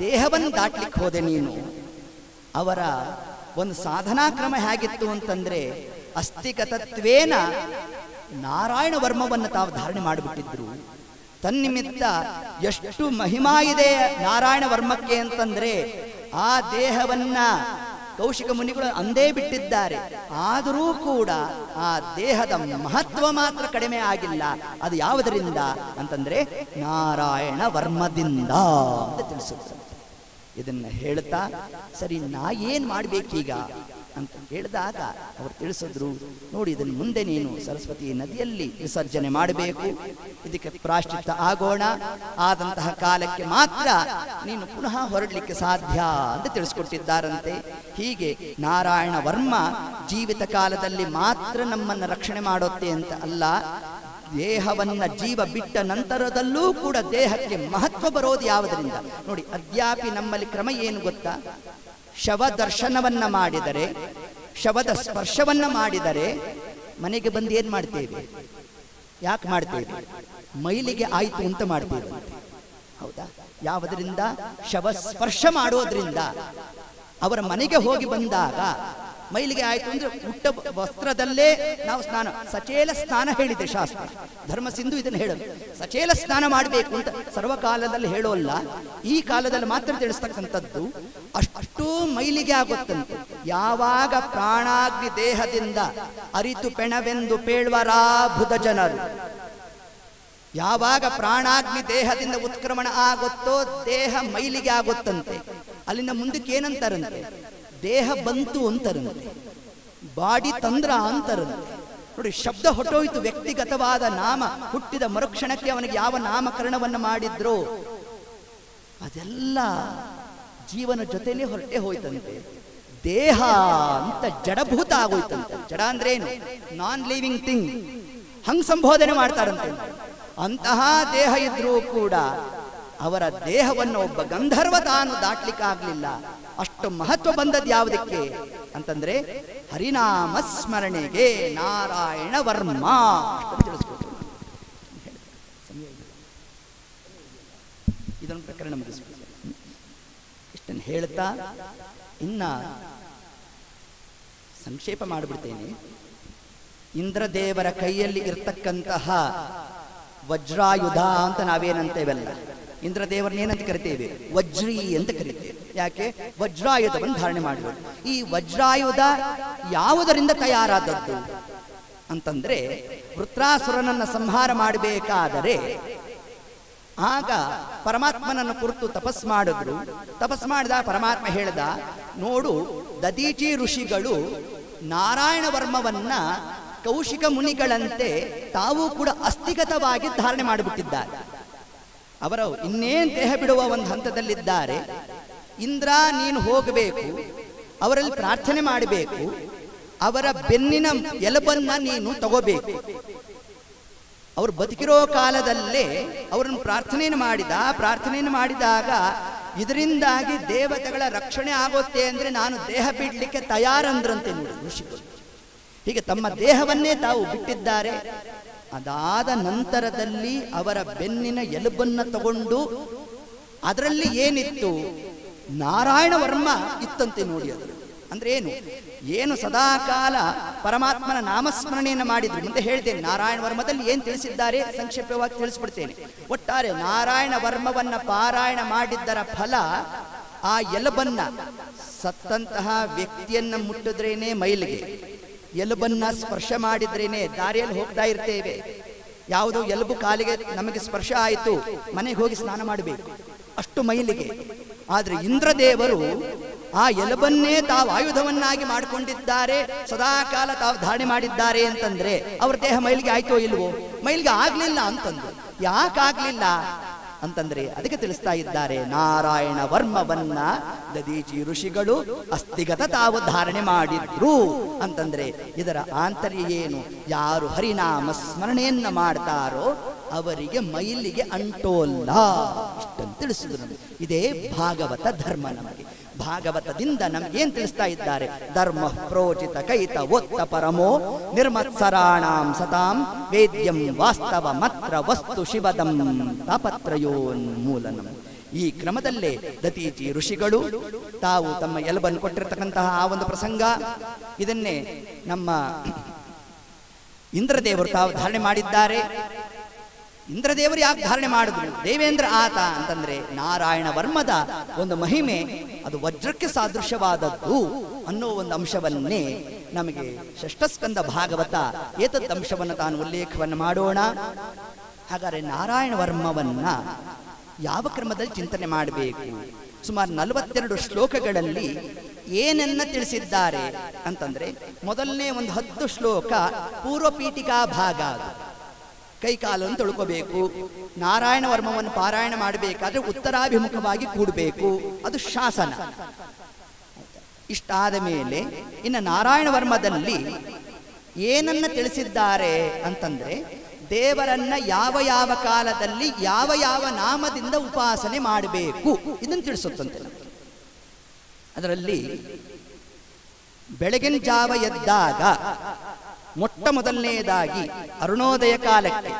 ದೇಹವನ್ನು ದಾಟ್ಲಿಕ್ಕೆ ಹೋದೆ ನೀನು. ಅವರ ಒಂದು ಸಾಧನಾ ಕ್ರಮ ಹೇಗಿತ್ತು ಅಂತಂದ್ರೆ ಅಸ್ಥಿಗತತ್ವೇನ ನಾರಾಯಣ ವರ್ಮವನ್ನು ತಾವು ಧಾರಣೆ ಮಾಡಿಬಿಟ್ಟಿದ್ರು. ತನ್ನಿಮಿತ್ತ ಎಷ್ಟು ಮಹಿಮಾ ಇದೆ ನಾರಾಯಣ ವರ್ಮಕ್ಕೆ ಅಂತಂದ್ರೆ ಆ ದೇಹವನ್ನ ಕೌಶಿಕ ಮುನಿಗಳು ಅಂದೇ ಬಿಟ್ಟಿದ್ದಾರೆ. ಆದರೂ ಕೂಡ ಆ ದೇಹದ ಮಹತ್ವ ಮಾತ್ರ ಕಡಿಮೆ ಆಗಿಲ್ಲ. ಅದು ಯಾವುದರಿಂದ ಅಂತಂದ್ರೆ ನಾರಾಯಣ ವರ್ಮದಿಂದ ಅಂತ ತಿಳಿಸುತ್ತೆ. ಇದನ್ನ ಹೇಳ್ತಾ ಸರಿ ನಾ ಏನ್ ಮಾಡ್ಬೇಕೀಗ ಅಂತ ಹೇಳಿದಾಗ ಅವರು ತಿಳಿಸಿದ್ರು, ನೋಡಿ, ಇದನ್ನು ಮುಂದೆ ನೀನು ಸರಸ್ವತಿ ನದಿಯಲ್ಲಿ ವಿಸರ್ಜನೆ ಮಾಡಬೇಕು. ಇದಕ್ಕೆ ಪ್ರಾಶ್ಚಿತ್ತ ಆಗೋಣ. ಆದಂತಹ ಕಾಲಕ್ಕೆ ಮಾತ್ರ ನೀನು ಪುನಃ ಹೊರಡ್ಲಿಕ್ಕೆ ಸಾಧ್ಯ ಅಂತ ತಿಳಿಸ್ಕೊಟ್ಟಿದ್ದಾರಂತೆ. ಹೀಗೆ ನಾರಾಯಣ ವರ್ಮ ಜೀವಿತ ಕಾಲದಲ್ಲಿ ಮಾತ್ರ ನಮ್ಮನ್ನು ರಕ್ಷಣೆ ಮಾಡೋತ್ತೆ ಅಂತ ಅಲ್ಲ, ದೇಹವನ್ನ ಜೀವ ಬಿಟ್ಟ ನಂತರದಲ್ಲೂ ಕೂಡ ದೇಹಕ್ಕೆ ಮಹತ್ವ ಬರೋದು ಯಾವುದರಿಂದ ನೋಡಿ. ಅದ್ಯಾಪಿ ನಮ್ಮಲ್ಲಿ ಕ್ರಮ ಏನು ಗೊತ್ತಾ? ಶವ ದರ್ಶನವನ್ನ ಮಾಡಿದರೆ, ಶವದ ಸ್ಪರ್ಶವನ್ನ ಮಾಡಿದರೆ ಮನೆಗೆ ಬಂದು ಏನ್ ಮಾಡ್ತೇವೆ? ಯಾಕೆ ಮಾಡ್ತೇವೆ? ಮೈಲಿಗೆ ಆಯ್ತು ಅಂತ ಮಾಡ್ತೇವೆ. ಹೌದಾ? ಯಾವುದರಿಂದ? ಶವ ಸ್ಪರ್ಶ ಮಾಡೋದ್ರಿಂದ. ಅವರ ಮನೆಗೆ ಹೋಗಿ ಬಂದಾಗ ಮೈಲಿಗೆ ಆಯ್ತು ಅಂದ್ರೆ ಉಟ್ಟ ವಸ್ತ್ರದಲ್ಲೇ ನಾವು ಸ್ನಾನ, ಸಚೇಲ ಸ್ನಾನ ಹೇಳಿದೆ ಶಾಸ್ತ್ರ. ಧರ್ಮ ಸಿಂಧು ಇದನ್ನು ಹೇಳೋದು. ಸಚೇಲ ಸ್ನಾನ ಮಾಡಬೇಕು ಅಂತ ಸರ್ವಕಾಲದಲ್ಲಿ ಹೇಳೋಲ್ಲ, ಈ ಕಾಲದಲ್ಲಿ ಮಾತ್ರ ತಿಳಿಸ್ತಕ್ಕಂಥದ್ದು. ಅಷ್ಟು ಮೈಲಿಗೆ ಆಗುತ್ತಂತೆ. ಯಾವಾಗ ಪ್ರಾಣಾಗ್ನಿ ದೇಹದಿಂದ ಅರಿತು ಪೆಣವೆಂದು ಪೇಳ್ವರಾ ಬುಧ ಜನರು, ಯಾವಾಗ ಪ್ರಾಣಾಗ್ನಿ ದೇಹದಿಂದ ಉತ್ಕ್ರಮಣ ಆಗುತ್ತೋ ದೇಹ ಮೈಲಿಗೆ ಆಗುತ್ತಂತೆ. ಅಲ್ಲಿಂದ ಮುಂದಕ್ಕೆ ಏನಂತಾರಂತೆ? ದೇಹ ಬಂತು ಅಂತಾರಂತೆ, ಬಾಡಿ ತಂದ್ರ ಅಂತಾರಂತೆ. ನೋಡಿ, ಶಬ್ದ ಹೊಟ್ಟೋಯ್ತು. ವ್ಯಕ್ತಿಗತವಾದ ನಾಮ ಹುಟ್ಟಿದ ಮರುಕ್ಷಣಕ್ಕೆ ಅವನಿಗೆ ಯಾವ ನಾಮಕರಣವನ್ನು ಮಾಡಿದ್ರೋ ಅದೆಲ್ಲ ಜೀವನ ಜೊತೆಲೇ ಹೊರಟೆ ಹೋಯ್ತಂತೆ. ದೇಹ ಅಂತ ಜಡಭೂತ ಆಗೋಯ್ತಂತೆ. ಜಡ ಅಂದ್ರೆ ಏನು? Non living thing. ಹಂಗ್ ಸಂಬೋಧನೆ ಮಾಡ್ತಾರಂತೆ. ಅಂತಹ ದೇಹ ಇದ್ರೂ ಕೂಡ ಅವರ ದೇಹವನ್ನು ಒಬ್ಬ ಗಂಧರ್ವ ತಾನು ದಾಟ್ಲಿಕ್ಕಾಗ್ಲಿಲ್ಲ. ಅಷ್ಟು ಮಹತ್ವ ಬಂದದ್ದು ಯಾವುದಕ್ಕೆ ಅಂತಂದ್ರೆ ಹರಿನಾಮ ಸ್ಮರಣೆಗೆ. ನಾರಾಯಣ ವರ್ಮ ತಿಳಿಸ್ಕೊಟ್ಟು ಇದೊಂದು ಪ್ರಕರಣ ಮುಗಿಸ್ಬೇಕು. ಇಷ್ಟನ್ನು ಹೇಳ್ತಾ ಇನ್ನ ಸಂಕ್ಷೇಪ ಮಾಡಿಬಿಡ್ತೇನೆ. ಇಂದ್ರದೇವರ ಕೈಯಲ್ಲಿ ಇರ್ತಕ್ಕಂತಹ ವಜ್ರಾಯುಧ ಅಂತ ನಾವೇನಂತೇವಲ್ಲ, ಇಂದ್ರದೇವರನ್ನೇನಂತ ಕರಿತೇವೆ? ವಜ್ರಿ ಅಂತ ಕರಿತೇವೆ. ಯಾಕೆ? ವಜ್ರಾಯುಧವನ್ನು ಧಾರಣೆ ಮಾಡಬೇಕು. ಈ ವಜ್ರಾಯುಧ ಯಾವುದರಿಂದ ತಯಾರಾದದ್ದು ಅಂತಂದ್ರೆ ವೃತ್ರಾಸುರನನ್ನ ಸಂಹಾರ ಮಾಡಬೇಕಾದರೆ ಆಗ ಪರಮಾತ್ಮನನ್ನು ಕುರಿತು ತಪಸ್ ಮಾಡಿದ್ರು. ತಪಸ್ ಮಾಡಿದ ಪರಮಾತ್ಮ ಹೇಳ್ದ, ನೋಡು, ದದೀಚಿ ಋಷಿಗಳು ನಾರಾಯಣ ವರ್ಮವನ್ನ ಕೌಶಿಕ ಮುನಿಗಳಂತೆ ತಾವು ಕೂಡ ಅಸ್ಥಿಗತವಾಗಿ ಧಾರಣೆ ಮಾಡಿಬಿಟ್ಟಿದ್ದಾರೆ. ಅವರು ಇನ್ನೇನು ದೇಹ ಬಿಡುವ ಒಂದು ಹಂತದಲ್ಲಿದ್ದಾರೆ. ಇಂದ್ರ ನೀನು ಹೋಗಬೇಕು, ಅವರಲ್ಲಿ ಪ್ರಾರ್ಥನೆ ಮಾಡಬೇಕು, ಅವರ ಬೆನ್ನಿನ ಎಲುಬನ್ನ ನೀನು ತಗೋಬೇಕು. ಅವರು ಬದುಕಿರೋ ಕಾಲದಲ್ಲೇ ಅವರನ್ನು ಪ್ರಾರ್ಥನೆಯನ್ನು ಮಾಡಿದಾಗ ಇದರಿಂದಾಗಿ ದೇವತೆಗಳ ರಕ್ಷಣೆ ಆಗುತ್ತೆ ಅಂದರೆ ನಾನು ದೇಹ ಬಿಡಲಿಕ್ಕೆ ತಯಾರಂದ್ರಂತೆ ನೋಡಿ ಋಷಿಗಳು. ಹೀಗೆ ತಮ್ಮ ದೇಹವನ್ನೇ ತಾವು ಬಿಟ್ಟಿದ್ದಾರೆ. ಅದಾದ ನಂತರದಲ್ಲಿ ಅವರ ಬೆನ್ನಿನ ಎಲುಬನ್ನು ತಗೊಂಡು ಅದರಲ್ಲಿ ಏನಿತ್ತು, ನಾರಾಯಣ ವರ್ಮ ಇತ್ತಂತೆ ನೋಡಿ. ಅದು ಅಂದ್ರೆ ಏನು ಸದಾಕಾಲ ಪರಮಾತ್ಮನ ನಾಮಸ್ಮರಣೆಯನ್ನು ಮಾಡಿದ್ರು. ಮುಂದೆ ಹೇಳ್ತೇನೆ ನಾರಾಯಣ ವರ್ಮದಲ್ಲಿ ಏನು ತಿಳಿಸಿದ್ದಾರೆ ಸಂಕ್ಷೇಪವಾಗಿ ತಿಳಿಸ್ಬಿಡ್ತೇನೆ. ಒಟ್ಟಾರೆ ನಾರಾಯಣ ವರ್ಮವನ್ನ ಪಾರಾಯಣ ಮಾಡಿದ್ದರ ಫಲ ಆ ಎಲುಬನ್ನ ಸತ್ತಂತಹ ವ್ಯಕ್ತಿಯನ್ನ ಮುಟ್ಟಿದ್ರೇನೆ ಮೈಲಿಗೆ, ಎಲುಬನ್ನ ಸ್ಪರ್ಶ ಮಾಡಿದ್ರೇನೆ ದಾರಿಯಲ್ಲಿ ಹೋಗ್ತಾ ಇರ್ತೇವೆ, ಯಾವುದೋ ಎಲುಬು ಕಾಲಿಗೆ ನಮಗೆ ಸ್ಪರ್ಶ ಆಯಿತು, ಮನೆಗೆ ಹೋಗಿ ಸ್ನಾನ ಮಾಡಬೇಕು, ಅಷ್ಟು ಮೈಲಿಗೆ. ಆದ್ರೆ ಇಂದ್ರದೇವರು ಆ ಎಲುಬನ್ನೇ ತಾವು ಆಯುಧವನ್ನಾಗಿ ಮಾಡಿಕೊಂಡಿದ್ದಾರೆ, ಸದಾಕಾಲ ತಾವು ಧಾರಣೆ ಮಾಡಿದ್ದಾರೆ ಅಂತಂದ್ರೆ ಅವ್ರ ದೇಹ ಮೈಲಿಗೆ ಆಯ್ತೋ ಇಲ್ವೋ? ಮೈಲಿಗೆ ಆಗ್ಲಿಲ್ಲ ಅಂತಂದ್ರು. ಯಾಕಾಗ್ಲಿಲ್ಲ ಅಂತಂದ್ರೆ ಅದಕ್ಕೆ ತಿಳಿಸ್ತಾ ಇದ್ದಾರೆ. ನಾರಾಯಣ ವರ್ಮವನ್ನ ದದೀಚಿ ಋಷಿಗಳು ಅಸ್ಥಿಗತ ತಾವು ಧಾರಣೆ ಮಾಡಿದ್ರು ಅಂತಂದ್ರೆ ಇದರ ಆಂತರ್ಯ ಏನು? ಯಾರು ಹರಿನಾಮ ಸ್ಮರಣೆಯನ್ನ ಮಾಡ್ತಾರೋ ಅವರಿಗೆ ಮೈಲಿಗೆ ಅಂಟೋಲ್ಲ, ಇಷ್ಟನ್ನು ತಿಳಿಸಿದ್ರು. ಇದೇ ಭಾಗವತ ಧರ್ಮ. ನಮಗೆ ಭಾಗವತದಿಂದ ನಮ್ಗೇನ್ ತಿಳಿಸ್ತಾ ಇದ್ದಾರೆ? ಧರ್ಮ ಪ್ರೋಚಿತ ಕೈತ ಒತ್ತ ಪರಮೋ ನಿರ್ಮತ್ಸರಾಣಾಂ ಸತಾಂ ವೇದ್ಯಂ ವಾಸ್ತವ ಮತ್ರ ವಸ್ತು ಶಿವದಂ ತಾಪತ್ರಯೋನ್ಮೂಲನಂ. ಈ ಕ್ರಮದಲ್ಲೇ ದತೀಚಿ ಋಷಿಗಳು ತಾವು ತಮ್ಮ ಎಲುಬನ್ನು ಕೊಟ್ಟಿರತಕ್ಕಂತಹ ಆ ಒಂದು ಪ್ರಸಂಗ, ಇದನ್ನೇ ನಮ್ಮ ಇಂದ್ರದೇವರು ತಾವು ಧಾರಣೆ ಮಾಡಿದ್ದಾರೆ. ಇಂದ್ರದೇವರು ಯಾಕೆ ಧಾರಣೆ ಮಾಡಿದ್ರು? ದೇವೇಂದ್ರ ಆತ ಅಂತಂದ್ರೆ ನಾರಾಯಣ ವರ್ಮದ ಒಂದು ಮಹಿಮೆ ಅದು ವಜ್ರಕ್ಕೆ ಸಾದೃಶ್ಯವಾದದ್ದು ಅನ್ನೋ ಒಂದು ಅಂಶವನ್ನೇ ನಮಗೆ ಷಷ್ಠಸ್ಕಂದ ಭಾಗವತ ಏತದ್ ಅಂಶವನ್ನು ತಾನು ಉಲ್ಲೇಖವನ್ನು ಮಾಡೋಣ. ಹಾಗಾದ್ರೆ ನಾರಾಯಣ ವರ್ಮವನ್ನ ಯಾವ ಕ್ರಮದಲ್ಲಿ ಚಿಂತನೆ ಮಾಡಬೇಕು? ಸುಮಾರು 42 ಶ್ಲೋಕಗಳಲ್ಲಿ ಏನನ್ನ ತಿಳಿಸಿದ್ದಾರೆ ಅಂತಂದ್ರೆ, ಮೊದಲನೇ ಒಂದು 10 ಶ್ಲೋಕ ಪೂರ್ವಪೀಠಿಕಾ ಭಾಗ, ಕೈಕಾಲನ್ನು ತೊಳ್ಕೋಬೇಕು. ನಾರಾಯಣ ವರ್ಮವನ್ನು ಪಾರಾಯಣ ಮಾಡಬೇಕಾದ್ರೆ ಉತ್ತರಾಭಿಮುಖವಾಗಿ ಕೂಡಬೇಕು, ಅದು ಶಾಸನ. ಇಷ್ಟಾದ ಮೇಲೆ ಇನ್ನು ನಾರಾಯಣ ವರ್ಮದಲ್ಲಿ ಏನನ್ನ ತಿಳಿಸಿದ್ದಾರೆ ಅಂತಂದ್ರೆ, ದೇವರನ್ನ ಯಾವ ಯಾವ ಕಾಲದಲ್ಲಿ ಯಾವ ಯಾವ ನಾಮದಿಂದ ಉಪಾಸನೆ ಮಾಡಬೇಕು ಇದನ್ನು ತಿಳಿಸುತ್ತಂತೆ. ಅದರಲ್ಲಿ ಬೆಳಗಿನ ಜಾವ ಎದ್ದಾಗ ಮೊಟ್ಟ ಮೊದಲನೆಯದಾಗಿ ಅರುಣೋದಯ ಕಾಲಕ್ಕೆ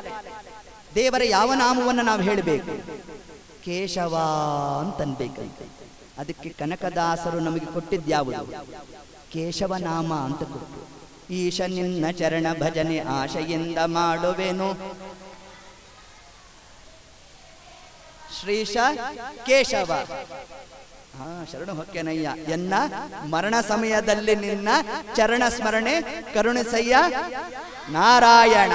ದೇವರ ಯಾವ ನಾಮವನ್ನು ನಾವು ಹೇಳಬೇಕು? ಕೇಶವ ಅಂತನ್ಬೇಕಂತೆ. ಅದಕ್ಕೆ ಕನಕದಾಸರು ನಮಗೆ ಕೊಟ್ಟಿದ್ಯಾವುದು? ಕೇಶವನಾಮ ಅಂತ ಕೊಟ್ಟು, ಈಶ ನಿನ್ನ ಚರಣ ಭಜನೆ ಆಶೆಯಿಂದ ಮಾಡುವೆನು ಶ್ರೀಶ ಕೇಶವ. ಶರಣು ಹೊಕ್ಕೆನಯ್ಯ ಎನ್ನ ಮರಣ ಸಮಯದಲ್ಲಿ ನಿನ್ನ ಚರಣ ಸ್ಮರಣೆ ಕರುಣಿಸಯ್ಯ ನಾರಾಯಣ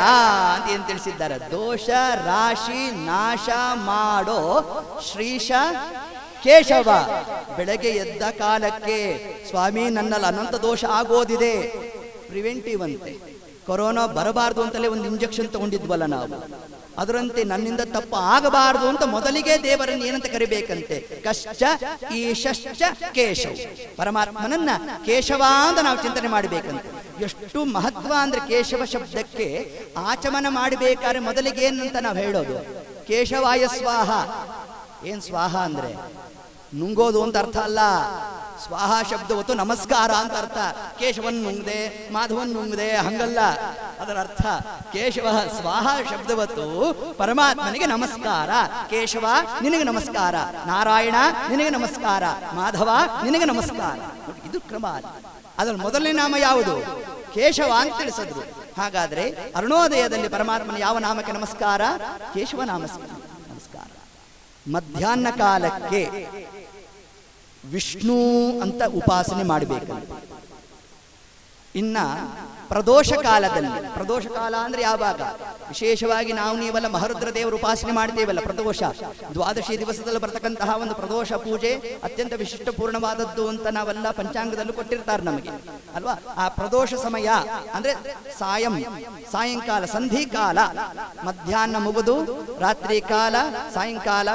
ಅಂತ ಏನ್ ತಿಳಿಸಿದ್ದಾರೆ? ದೋಷ ರಾಶಿ ನಾಶ ಮಾಡೋ ಶ್ರೀಶ ಕೇಶವ. ಬೆಳಗ್ಗೆ ಎದ್ದ ಕಾಲಕ್ಕೆ ಸ್ವಾಮಿ ನನ್ನಲ್ಲಿ ಅನಂತ ದೋಷ ಆಗೋದಿದೆ, ಪ್ರಿವೆಂಟಿವ್ ಅಂತೆ. ಕೊರೋನಾ ಬರಬಾರ್ದು ಅಂತಲೇ ಒಂದು ಇಂಜೆಕ್ಷನ್ ತಗೊಂಡಿದ್ವಲ್ಲ ನಾವು, ಅದರಂತೆ ನನ್ನಿಂದ ತಪ್ಪು ಆಗಬಾರದು ಅಂತ ಮೊದಲಿಗೆ ದೇವರನ್ನು ಏನಂತ ಕರಿಬೇಕಂತೆ? ಕಶ್ಚ ಈಶಶ್ಚ ಕೇಶವ್. ಪರಮಾತ್ಮನನ್ನ ಕೇಶವ ಅಂತ ನಾವು ಚಿಂತನೆ ಮಾಡಬೇಕಂತೆ. ಎಷ್ಟು ಮಹತ್ವ ಅಂದ್ರೆ ಕೇಶವ ಶಬ್ದಕ್ಕೆ ಆಚಮನ ಮಾಡಬೇಕಾದ್ರೆ ಮೊದಲಿಗೆ ಏನಂತ ನಾವು ಹೇಳೋದು? ಕೇಶವಾಯ ಸ್ವಾಹ. ಏನ್ ಸ್ವಾಹ ಅಂದ್ರೆ ನುಂಗೋದು ಅಂತ ಅರ್ಥ ಅಲ್ಲ. ಸ್ವಾಹ ಶಬ್ದವತ್ತು ನಮಸ್ಕಾರ ಅಂತ ಅರ್ಥ. ಕೇಶವನ್ ನುಂಗದೆ ಮಾಧವನ್ ನುಂಗದೆ ಹಂಗಲ್ಲ ಅದರ ಅರ್ಥ. ಕೇಶವ ಸ್ವಾಹ ಶಬ್ದವತ್ತು ಪರಮಾತ್ಮನಿಗೆ ನಮಸ್ಕಾರ. ಕೇಶವ ನಿನಗೆ ನಮಸ್ಕಾರ, ನಾರಾಯಣ ನಿನಗೆ ನಮಸ್ಕಾರ, ಮಾಧವ ನಿನಗೆ ನಮಸ್ಕಾರ. ಇದು ಕ್ರಮ. ಅದರ ಮೊದಲನೇ ನಾಮ ಯಾವುದು? ಕೇಶವ ಅಂತ ತಿಳಿಸಿದ್ರು. ಹಾಗಾದ್ರೆ ಅರುಣೋದಯದಲ್ಲಿ ಪರಮಾತ್ಮನ ಯಾವ ನಾಮಕ್ಕೆ ನಮಸ್ಕಾರ? ಕೇಶವ ನಮಸ್ಕಾರ. ಮಧ್ಯಾಹ್ನ ಕಾಲಕ್ಕೆ ವಿಷ್ಣು ಅಂತ ಉಪಾಸನೆ ಮಾಡಬೇಕಂತ. ಇನ್ನ ಪ್ರದೋಷ ಕಾಲದಲ್ಲಿ, ಪ್ರದೋಷ ಕಾಲ ಅಂದ್ರೆ ಯಾವಾಗ? ವಿಶೇಷವಾಗಿ ನಾವು ನೀವೆಲ್ಲ ಮಹರುದ್ರ ದೇವರ ಉಪಾಸನೆ ಮಾಡ್ತೇವಲ್ಲ, ಪ್ರದೋಷ ದ್ವಾದಶಿ ದಿವಸದಲ್ಲಿ ಬರ್ತಕ್ಕಂತಹ ಒಂದು ಪ್ರದೋಷ ಪೂಜೆ ಅತ್ಯಂತ ವಿಶಿಷ್ಟ ಪೂರ್ಣವಾದದ್ದು ಅಂತ ನಾವೆಲ್ಲ ಪಂಚಾಂಗದಲ್ಲೂ ಕೊಟ್ಟಿರ್ತಾರೆ ನಮಗೆ ಅಲ್ವಾ. ಆ ಪ್ರದೋಷ ಸಮಯ ಅಂದ್ರೆ ಸಾಯಂಕಾಲ ಸಂಧಿಕಾಲ, ಮಧ್ಯಾಹ್ನ ಮುಗಿದು ರಾತ್ರಿ ಕಾಲ, ಸಾಯಂಕಾಲ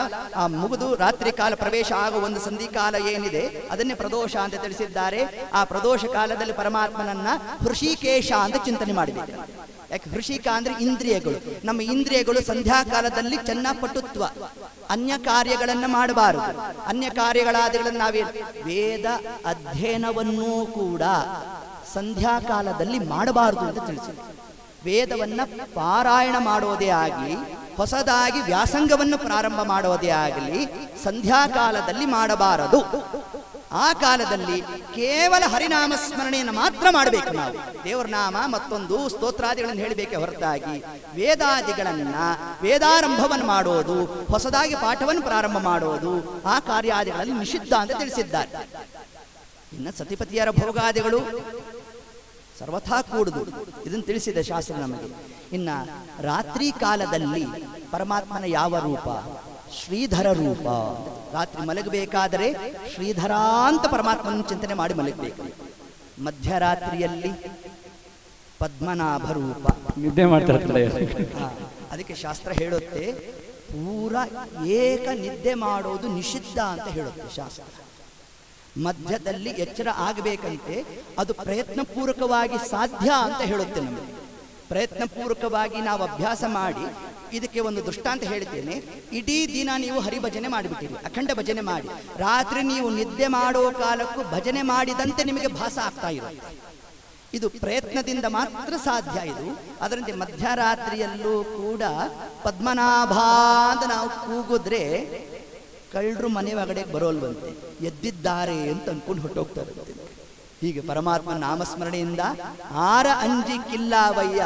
ಮುಗಿದು ರಾತ್ರಿ ಕಾಲ ಪ್ರವೇಶ ಆಗುವ ಒಂದು ಸಂಧಿಕಾಲ ಏನಿದೆ ಅದನ್ನೇ ಪ್ರದೋಷ ಅಂತ ತಿಳಿಸಿದ್ದಾರೆ. ಆ ಪ್ರದೋಷ ಕಾಲದಲ್ಲಿ ಪರಮಾತ್ಮನನ್ನ ಹೃಷಿಕೇಶ ಅಂತ ಚಿಂತನೆ ಮಾಡಬೇಕು. ಯಾಕೆ ಹೃಷಿಕ ಅಂದ್ರೆ ಇಂದ್ರಿಯಗಳು. ನಮ್ಮ ಇಂದ್ರಿಯಗಳು ಸಂಧ್ಯಾಕಾಲದಲ್ಲಿ ಚೆನ್ನಾಗಿ ಪಟುತ್ವ, ಅನ್ಯ ಕಾರ್ಯಗಳನ್ನ ಮಾಡಬಾರದು. ಅನ್ಯ ಕಾರ್ಯಗಳಾದಿಗಳನ್ನು ನಾವೇ ವೇದ ಅಧ್ಯಯನವನ್ನೂ ಕೂಡ ಸಂಧ್ಯಾಕಾಲದಲ್ಲಿ ಮಾಡಬಾರದು ಅಂತ ತಿಳಿಸಿದೆ. ವೇದವನ್ನ ಪಾರಾಯಣ ಮಾಡೋದೇ ಆಗಲಿ, ಹೊಸದಾಗಿ ವ್ಯಾಸಂಗವನ್ನು ಪ್ರಾರಂಭ ಮಾಡೋದೇ ಆಗಲಿ ಸಂಧ್ಯಾಕಾಲದಲ್ಲಿ ಮಾಡಬಾರದು. ಆ ಕಾಲದಲ್ಲಿ ಕೇವಲ ಹರಿನಾಮ ಸ್ಮರಣೆಯನ್ನು ಮಾತ್ರ ಮಾಡಬೇಕು. ನಾವು ದೇವರ ನಾಮ ಮತ್ತೊಂದು ಸ್ತೋತ್ರಾದಿಗಳನ್ನು ಹೇಳಬೇಕೆ ಹೊರತಾಗಿ ವೇದಾರಂಭವನ್ನು ಮಾಡೋದು, ಹೊಸದಾಗಿ ಪಾಠವನ್ನು ಪ್ರಾರಂಭ ಮಾಡೋದು ಆ ಕಾರ್ಯಾದಿಗಳಲ್ಲಿ ನಿಷಿದ್ಧ ಅಂತ ತಿಳಿಸಿದ್ದಾರೆ. ಇನ್ನು ಸತಿಪತಿಯರ ಭೋಗಾದಿಗಳು ಸರ್ವಥಾ ಕೂಡುದು, ಇದನ್ನು ತಿಳಿಸಿದೆ ಶಾಸ್ತ್ರ ನಮಗೆ. ಇನ್ನ ರಾತ್ರಿ ಕಾಲದಲ್ಲಿ ಪರಮಾತ್ಮನ ಯಾವ ರೂಪ? ಶ್ರೀಧರ ರೂಪ. ರಾತ್ರಿ ಮಲಗಬೇಕಾದರೆ ಶ್ರೀಧರ ಅಂತ ಪರಮಾತ್ಮನ ಚಿಂತನೆ ಮಾಡಿ ಮಲಗಬೇಕು. ಮಧ್ಯರಾತ್ರಿಯಲ್ಲಿ ಪದ್ಮನಾಭ ರೂಪ ನಿದ್ದೆ ಮಾಡ್ತಾರೆ. ಅದಕ್ಕೆ ಶಾಸ್ತ್ರ ಹೇಳುತ್ತೆ ಪೂರ ಏಕ ನಿದ್ದೆ ಮಾಡೋದು ನಿಷಿದ್ಧ ಅಂತ ಹೇಳುತ್ತೆ ಶಾಸ್ತ್ರ. ಮಧ್ಯದಲ್ಲಿ ಎಚ್ಚರ ಆಗಬೇಕಂತೆ, ಅದು ಪ್ರಯತ್ನಪೂರ್ವಕವಾಗಿ ಸಾಧ್ಯ ಅಂತ ಹೇಳುತ್ತೆ ನಮಗೆ. ಪ್ರಯತ್ನಪೂರ್ವಕವಾಗಿ ನಾವು ಅಭ್ಯಾಸ ಮಾಡಿ, ಇದಕ್ಕೆ ಒಂದು ದೃಷ್ಟಾಂತ ಹೇಳ್ತೇನೆ. ಇಡೀ ದಿನ ನೀವು ಹರಿಭಜನೆ ಮಾಡಿಬಿಟ್ಟಿರಿ, ಅಖಂಡ ಭಜನೆ ಮಾಡಿ, ರಾತ್ರಿ ನೀವು ನಿದ್ದೆ ಮಾಡೋ ಕಾಲಕ್ಕೂ ಭಜನೆ ಮಾಡಿದಂತೆ ನಿಮಗೆ ಭಾಸ ಆಗ್ತಾ ಇರುತ್ತೆ. ಇದು ಪ್ರಯತ್ನದಿಂದ ಮಾತ್ರ ಸಾಧ್ಯ. ಇದು ಅದರಂತೆ ಮಧ್ಯರಾತ್ರಿಯಲ್ಲೂ ಕೂಡ ಪದ್ಮನಾಭ ಅಂತ ನಾವು ಕೂಗಿದ್ರೆ ಕಳ್ಳರು ಮನೆ ಒಳಗಡೆ ಬರೋಲ್ವಂತೆ, ಎದ್ದಿದ್ದಾರೆ ಅಂತ ಅನ್ಕೊಂಡು ಹೊಟ್ಟೋಗ್ತಾರೆ. ಹೀಗೆ ಪರಮಾತ್ಮ ನಾಮಸ್ಮರಣೆಯಿಂದ ಆರ ಅಂಜಿಕ್ಕಿಲ್ಲವಯ್ಯ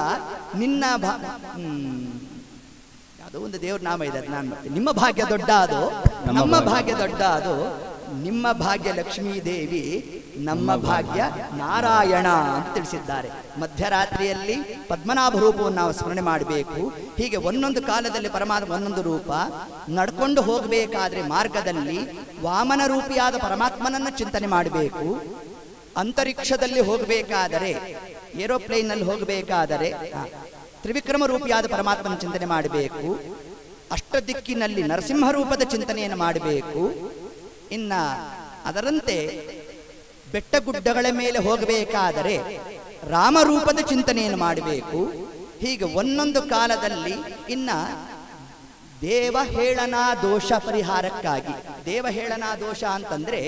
ನಿನ್ನ ಯಾವುದೋ ಒಂದು ದೇವ್ರ ನಾಮ ಇದೆ, ಅದು ನಾನು ಮಾಡ್ತೀನಿ. ನಿಮ್ಮ ಭಾಗ್ಯ ದೊಡ್ಡ ಅದು, ನಮ್ಮ ಭಾಗ್ಯ ದೊಡ್ಡ ಅದು. ನಿಮ್ಮ ಭಾಗ್ಯ ಲಕ್ಷ್ಮೀ ದೇವಿ, ನಮ್ಮ ಭಾಗ್ಯ ನಾರಾಯಣ ಅಂತ ತಿಳಿಸಿದ್ದಾರೆ. ಮಧ್ಯರಾತ್ರಿಯಲ್ಲಿ ಪದ್ಮನಾಭ ರೂಪವನ್ನು ನಾವು ಸ್ಮರಣೆ ಮಾಡಬೇಕು. ಹೀಗೆ ಒಂದೊಂದು ಕಾಲದಲ್ಲಿ ಪರಮಾತ್ಮ ಒಂದೊಂದು ರೂಪ. ನಡ್ಕೊಂಡು ಹೋಗಬೇಕಾದ್ರೆ ಮಾರ್ಗದಲ್ಲಿ ವಾಮನ ರೂಪಿಯಾದ ಪರಮಾತ್ಮನನ್ನ ಚಿಂತನೆ ಮಾಡಬೇಕು. ಅಂತರಿಕ್ಷದಲ್ಲಿ ಹೋಗಬೇಕಾದರೆ, ಏರೋಪ್ಲೇನ್ ನಲ್ಲಿ ಹೋಗಬೇಕಾದರೆ ತ್ರಿವಿಕ್ರಮ ರೂಪಿಯಾದ ಪರಮಾತ್ಮನ ಚಿಂತನೆ ಮಾಡಬೇಕು. ಅಷ್ಟದಿಕ್ಕಿನಲ್ಲಿ ನರಸಿಂಹ ರೂಪದ ಚಿಂತನೆಯನ್ನು ಮಾಡಬೇಕು. ಇನ್ನ ಅದರಂತೆ ಬೆಟ್ಟಗುಡ್ಡಗಳ ಮೇಲೆ ಹೋಗಬೇಕಾದರೆ ರಾಮರೂಪದ ಚಿಂತನೆಯನ್ನು ಮಾಡಬೇಕು. ಹೀಗೆ ಒಂದೊಂದು ಕಾಲದಲ್ಲಿ ಇನ್ನ ದೇವಹೇಳನಾ ದೋಷ ಪರಿಹಾರಕ್ಕಾಗಿ, ದೇವಹೇಳನಾ ದೋಷ ಅಂತಂದ್ರೆ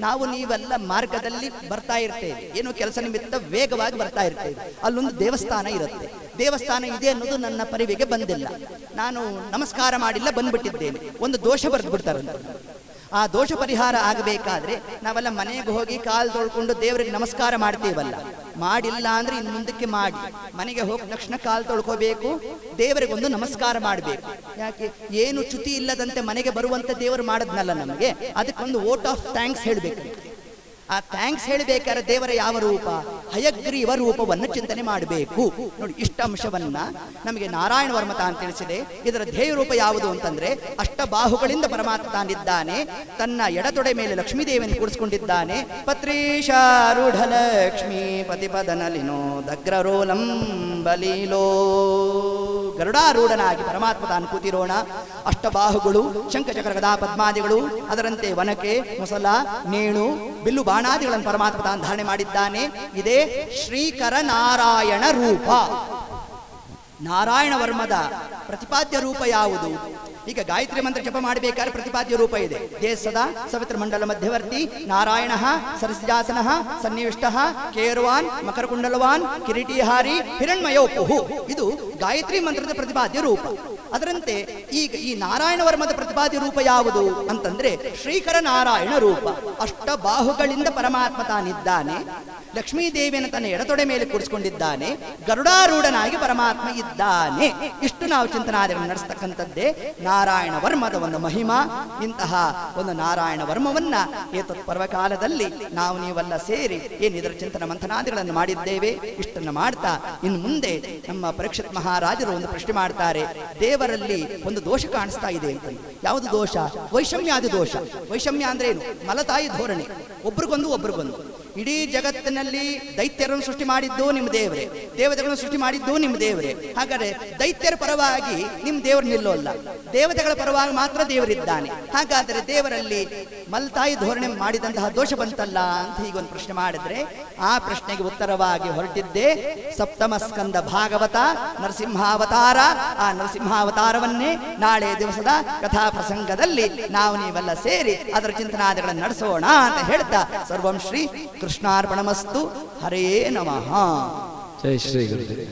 ನಾವು ನೀವೆಲ್ಲ ಮಾರ್ಗದಲ್ಲಿ ಬರ್ತಾ ಇರ್ತೇವೆ, ಏನೋ ಕೆಲಸ ನಿಮಿತ್ತ ವೇಗವಾಗಿ ಬರ್ತಾ ಇರ್ತೇವೆ, ಅಲ್ಲೊಂದು ದೇವಸ್ಥಾನ ಇರುತ್ತೆ. ದೇವಸ್ಥಾನ ಇದೆ ಅನ್ನೋದು ನನ್ನ ಪರಿವಿಗೆ ಬಂದಿಲ್ಲ, ನಾನು ನಮಸ್ಕಾರ ಮಾಡಿಲ್ಲ, ಬಂದ್ಬಿಟ್ಟಿದ್ದೇನೆ, ಒಂದು ದೋಷ ಬರೆದು ಬಿಡ್ತಾರಂತ. ಆ ದೋಷ ಪರಿಹಾರ ಆಗಬೇಕಾದ್ರೆ ನಾವೆಲ್ಲ ಮನೆಗೆ ಹೋಗಿ ಕಾಲು ತೊಳ್ಕೊಂಡು ದೇವರಿಗೆ ನಮಸ್ಕಾರ ಮಾಡ್ತೀವಲ್ಲ, ಮಾಡಿಲ್ಲ ಅಂದ್ರೆ ಇನ್ನು ಮುಂದಕ್ಕೆ ಮಾಡಿ, ಮನೆಗೆ ಹೋದ ತಕ್ಷಣ ಕಾಲು ತೊಳ್ಕೋಬೇಕು, ದೇವರಿಗೆ ಒಂದು ನಮಸ್ಕಾರ ಮಾಡಬೇಕು. ಯಾಕೆ? ಏನು ಚ್ಯುತಿ ಇಲ್ಲದಂತೆ ಮನೆಗೆ ಬರುವಂತ ದೇವರು ಮಾಡದ್ನಲ್ಲ ನಮಗೆ, ಅದಕ್ಕೊಂದು ವೋಟ್ ಆಫ್ ಥ್ಯಾಂಕ್ಸ್ ಹೇಳಬೇಕು. ಆ ಥ್ಯಾಂಕ್ಸ್ ಹೇಳಬೇಕಾದ್ರೆ ದೇವರ ಯಾವ ರೂಪ? ಹಯಗ್ರೀವ ರೂಪವನ್ನು ಚಿಂತನೆ ಮಾಡಬೇಕು. ನೋಡಿ, ಇಷ್ಟ ಅಂಶವನ್ನ ನಮಗೆ ನಾರಾಯಣ ವರ್ಮ ತಾನು ತಿಳಿಸಿದೆ. ಇದರ ಧ್ಯೇಯ ರೂಪ ಯಾವುದು ಅಂತಂದ್ರೆ ಅಷ್ಟಬಾಹುಗಳಿಂದ ಪರಮಾತ್ಮ ತಾನಿದ್ದಾನೆ. ತನ್ನ ಎಡತೊಡೆ ಮೇಲೆ ಲಕ್ಷ್ಮೀ ದೇವಿಯನ್ನು ಕೂಡಿಸ್ಕೊಂಡಿದ್ದಾನೆ. ಪತ್ರೀಶಾರೂಢ ಲಕ್ಷ್ಮೀ ಪತಿಪದನಲಿನೋ ದಗ್ರರೋಲಂ ಬಲೀಲೋ. ಗರುಡಾರೂಢನಾಗಿ ಪರಮಾತ್ಮ ತಾನು ಕೂತಿರೋಣ. ಅಷ್ಟಬಾಹುಗಳು, ಶಂಖಚಕ್ರ ಗದಾ ಪದ್ಮಾದಿಗಳು, ಅದರಂತೆ ವನಕೆ, ಮೊಸಲ, ನೇಣು, ಬಿಲ್ಲು ಬಾಣಾದಿಗಳನ್ನು ಪರಮಾತ್ಮ ತಾನು ಧಾರಣೆ ಮಾಡಿದ್ದಾನೆ. ಇದೇ ಶ್ರೀಕರ ನಾರಾಯಣ ರೂಪ. ನಾರಾಯಣ ವರ್ಮದ ಪ್ರತಿಪಾದ್ಯ ರೂಪ ಯಾವುದು? ಈಗ ಗಾಯತ್ರಿ ಮಂತ್ರ ಜಪ ಮಾಡಬೇಕಾದ್ರೆ ಪ್ರತಿಪಾದ್ಯ ರೂಪ ಇದೆ. ಹೇ ಸದಾ ಸವಿತ್ರ ಮಂಡಲ ಮಧ್ಯವರ್ತಿ ನಾರಾಯಣ ಸರಸಿಜಾಸನ ಸನ್ನಿವಿಷ್ಟ ಕೇರ್ವಾನ್ ಮಕರಕುಂಡಲವಾನ್ ಕಿರೀಟಿಹಾರಿ ಹಿರಣ್ಮಯೋಪುಹು. ಇದು ಗಾಯತ್ರಿ ಮಂತ್ರದ ಪ್ರತಿಪಾದ್ಯ ರೂಪ. ಅದರಂತೆ ಈಗ ಈ ನಾರಾಯಣ ವರ್ಮದ ಪ್ರತಿಪಾದ್ಯ ರೂಪ ಯಾವುದು ಅಂತಂದ್ರೆ ಶ್ರೀಕರ ನಾರಾಯಣ ರೂಪ. ಅಷ್ಟಬಾಹುಗಳಿಂದ ಪರಮಾತ್ಮ ತಾನಿದ್ದಾನೆ. ಲಕ್ಷ್ಮೀದೇವಿಯನ್ನು ತನ್ನ ಎಡತೊಡೆ ಮೇಲೆ ಕೂಡಿಸಿಕೊಂಡಿದ್ದಾನೆ. ಗರುಡಾರೂಢನಾಗಿ ಪರಮಾತ್ಮ ಇದ್ದಾನೆ. ಇಷ್ಟು ನಾವು ಚಿಂತನಾದಿಗಳನ್ನು ನಡೆಸ್ತಕ್ಕಂಥದ್ದೇ ನಾರಾಯಣ ವರ್ಮದ ಒಂದು ಮಹಿಮಾ. ಇಂತಹ ಒಂದು ನಾರಾಯಣ ವರ್ಮವನ್ನ ಏತತ್ ಪರ್ವಕಾಲದಲ್ಲಿ ನಾವು ನೀವೆಲ್ಲ ಸೇರಿ ಇದರ ಚಿಂತನ ಮಂಥನಾದಿಗಳನ್ನು ಮಾಡಿದ್ದೇವೆ. ಇಷ್ಟನ್ನು ಮಾಡ್ತಾ ಇನ್ನು ಮುಂದೆ ನಮ್ಮ ಪರೀಕ್ಷಿತ್ ಮಹಾರಾಜರು ಒಂದು ಪ್ರಶ್ನೆ ಮಾಡ್ತಾರೆ. ದೇವರಲ್ಲಿ ಒಂದು ದೋಷ ಕಾಣಿಸ್ತಾ ಇದೆ ಅಂತ. ಯಾವುದು ದೋಷ? ವೈಷಮ್ಯಾದಿ ದೋಷ. ವೈಷಮ್ಯ ಅಂದ್ರೆ ಏನು? ಮಲತಾಯಿ ಧೋರಣೆ, ಒಬ್ರಿಗೊಂದು. ಇಡೀ ಜಗತ್ತಿನಲ್ಲಿ ದೈತ್ಯರನ್ನು ಸೃಷ್ಟಿ ಮಾಡಿದ್ದು ನಿಮ್ಮ ದೇವರೇ, ದೇವತೆಗಳನ್ನು ಸೃಷ್ಟಿ ಮಾಡಿದ್ದು ನಿಮ್ಮ ದೇವರೇ. ಹಾಗಾದ್ರೆ ದೈತ್ಯರ ಪರವಾಗಿ ನಿಮ್ಮ ದೇವರು ನಿಲ್ಲೋಲ್ಲ, ದೇವತೆಗಳ ಪರವಾಗಿ ಮಾತ್ರ ದೇವರಿದ್ದಾನೆ. ಹಾಗಾದರೆ ದೇವರಲ್ಲಿ ಮಲ್ತಾಯಿ ಧೋರಣೆ ಮಾಡಿದಂತಹ ದೋಷ ಬಂತಲ್ಲ ಅಂತ ಹೀಗೊಂದು ಪ್ರಶ್ನೆ ಮಾಡಿದ್ರೆ, ಆ ಪ್ರಶ್ನೆಗೆ ಉತ್ತರವಾಗಿ ಹೊರಟಿದ್ದೇ ಸಪ್ತಮ ಸ್ಕಂದ ಭಾಗವತ ನರಸಿಂಹಾವತಾರ. ಆ ನರಸಿಂಹಾವತಾರವನ್ನೇ ನಾಳೆ ದಿವಸದ ಕಥಾ ಪ್ರಸಂಗದಲ್ಲಿ ನಾವು ನೀವೆಲ್ಲ ಸೇರಿ ಅದರ ಚಿಂತನಾದಿಗಳನ್ನು ನಡೆಸೋಣ ಅಂತ ಹೇಳ್ತಾ ಸರ್ವಂ ಶ್ರೀ ಕೃಷ್ಣಾರ್ಪಣಮಸ್ತು. ಹರೇ ನಮಃ. ಜೈ ಶ್ರೀ ಗುರುದೇವ.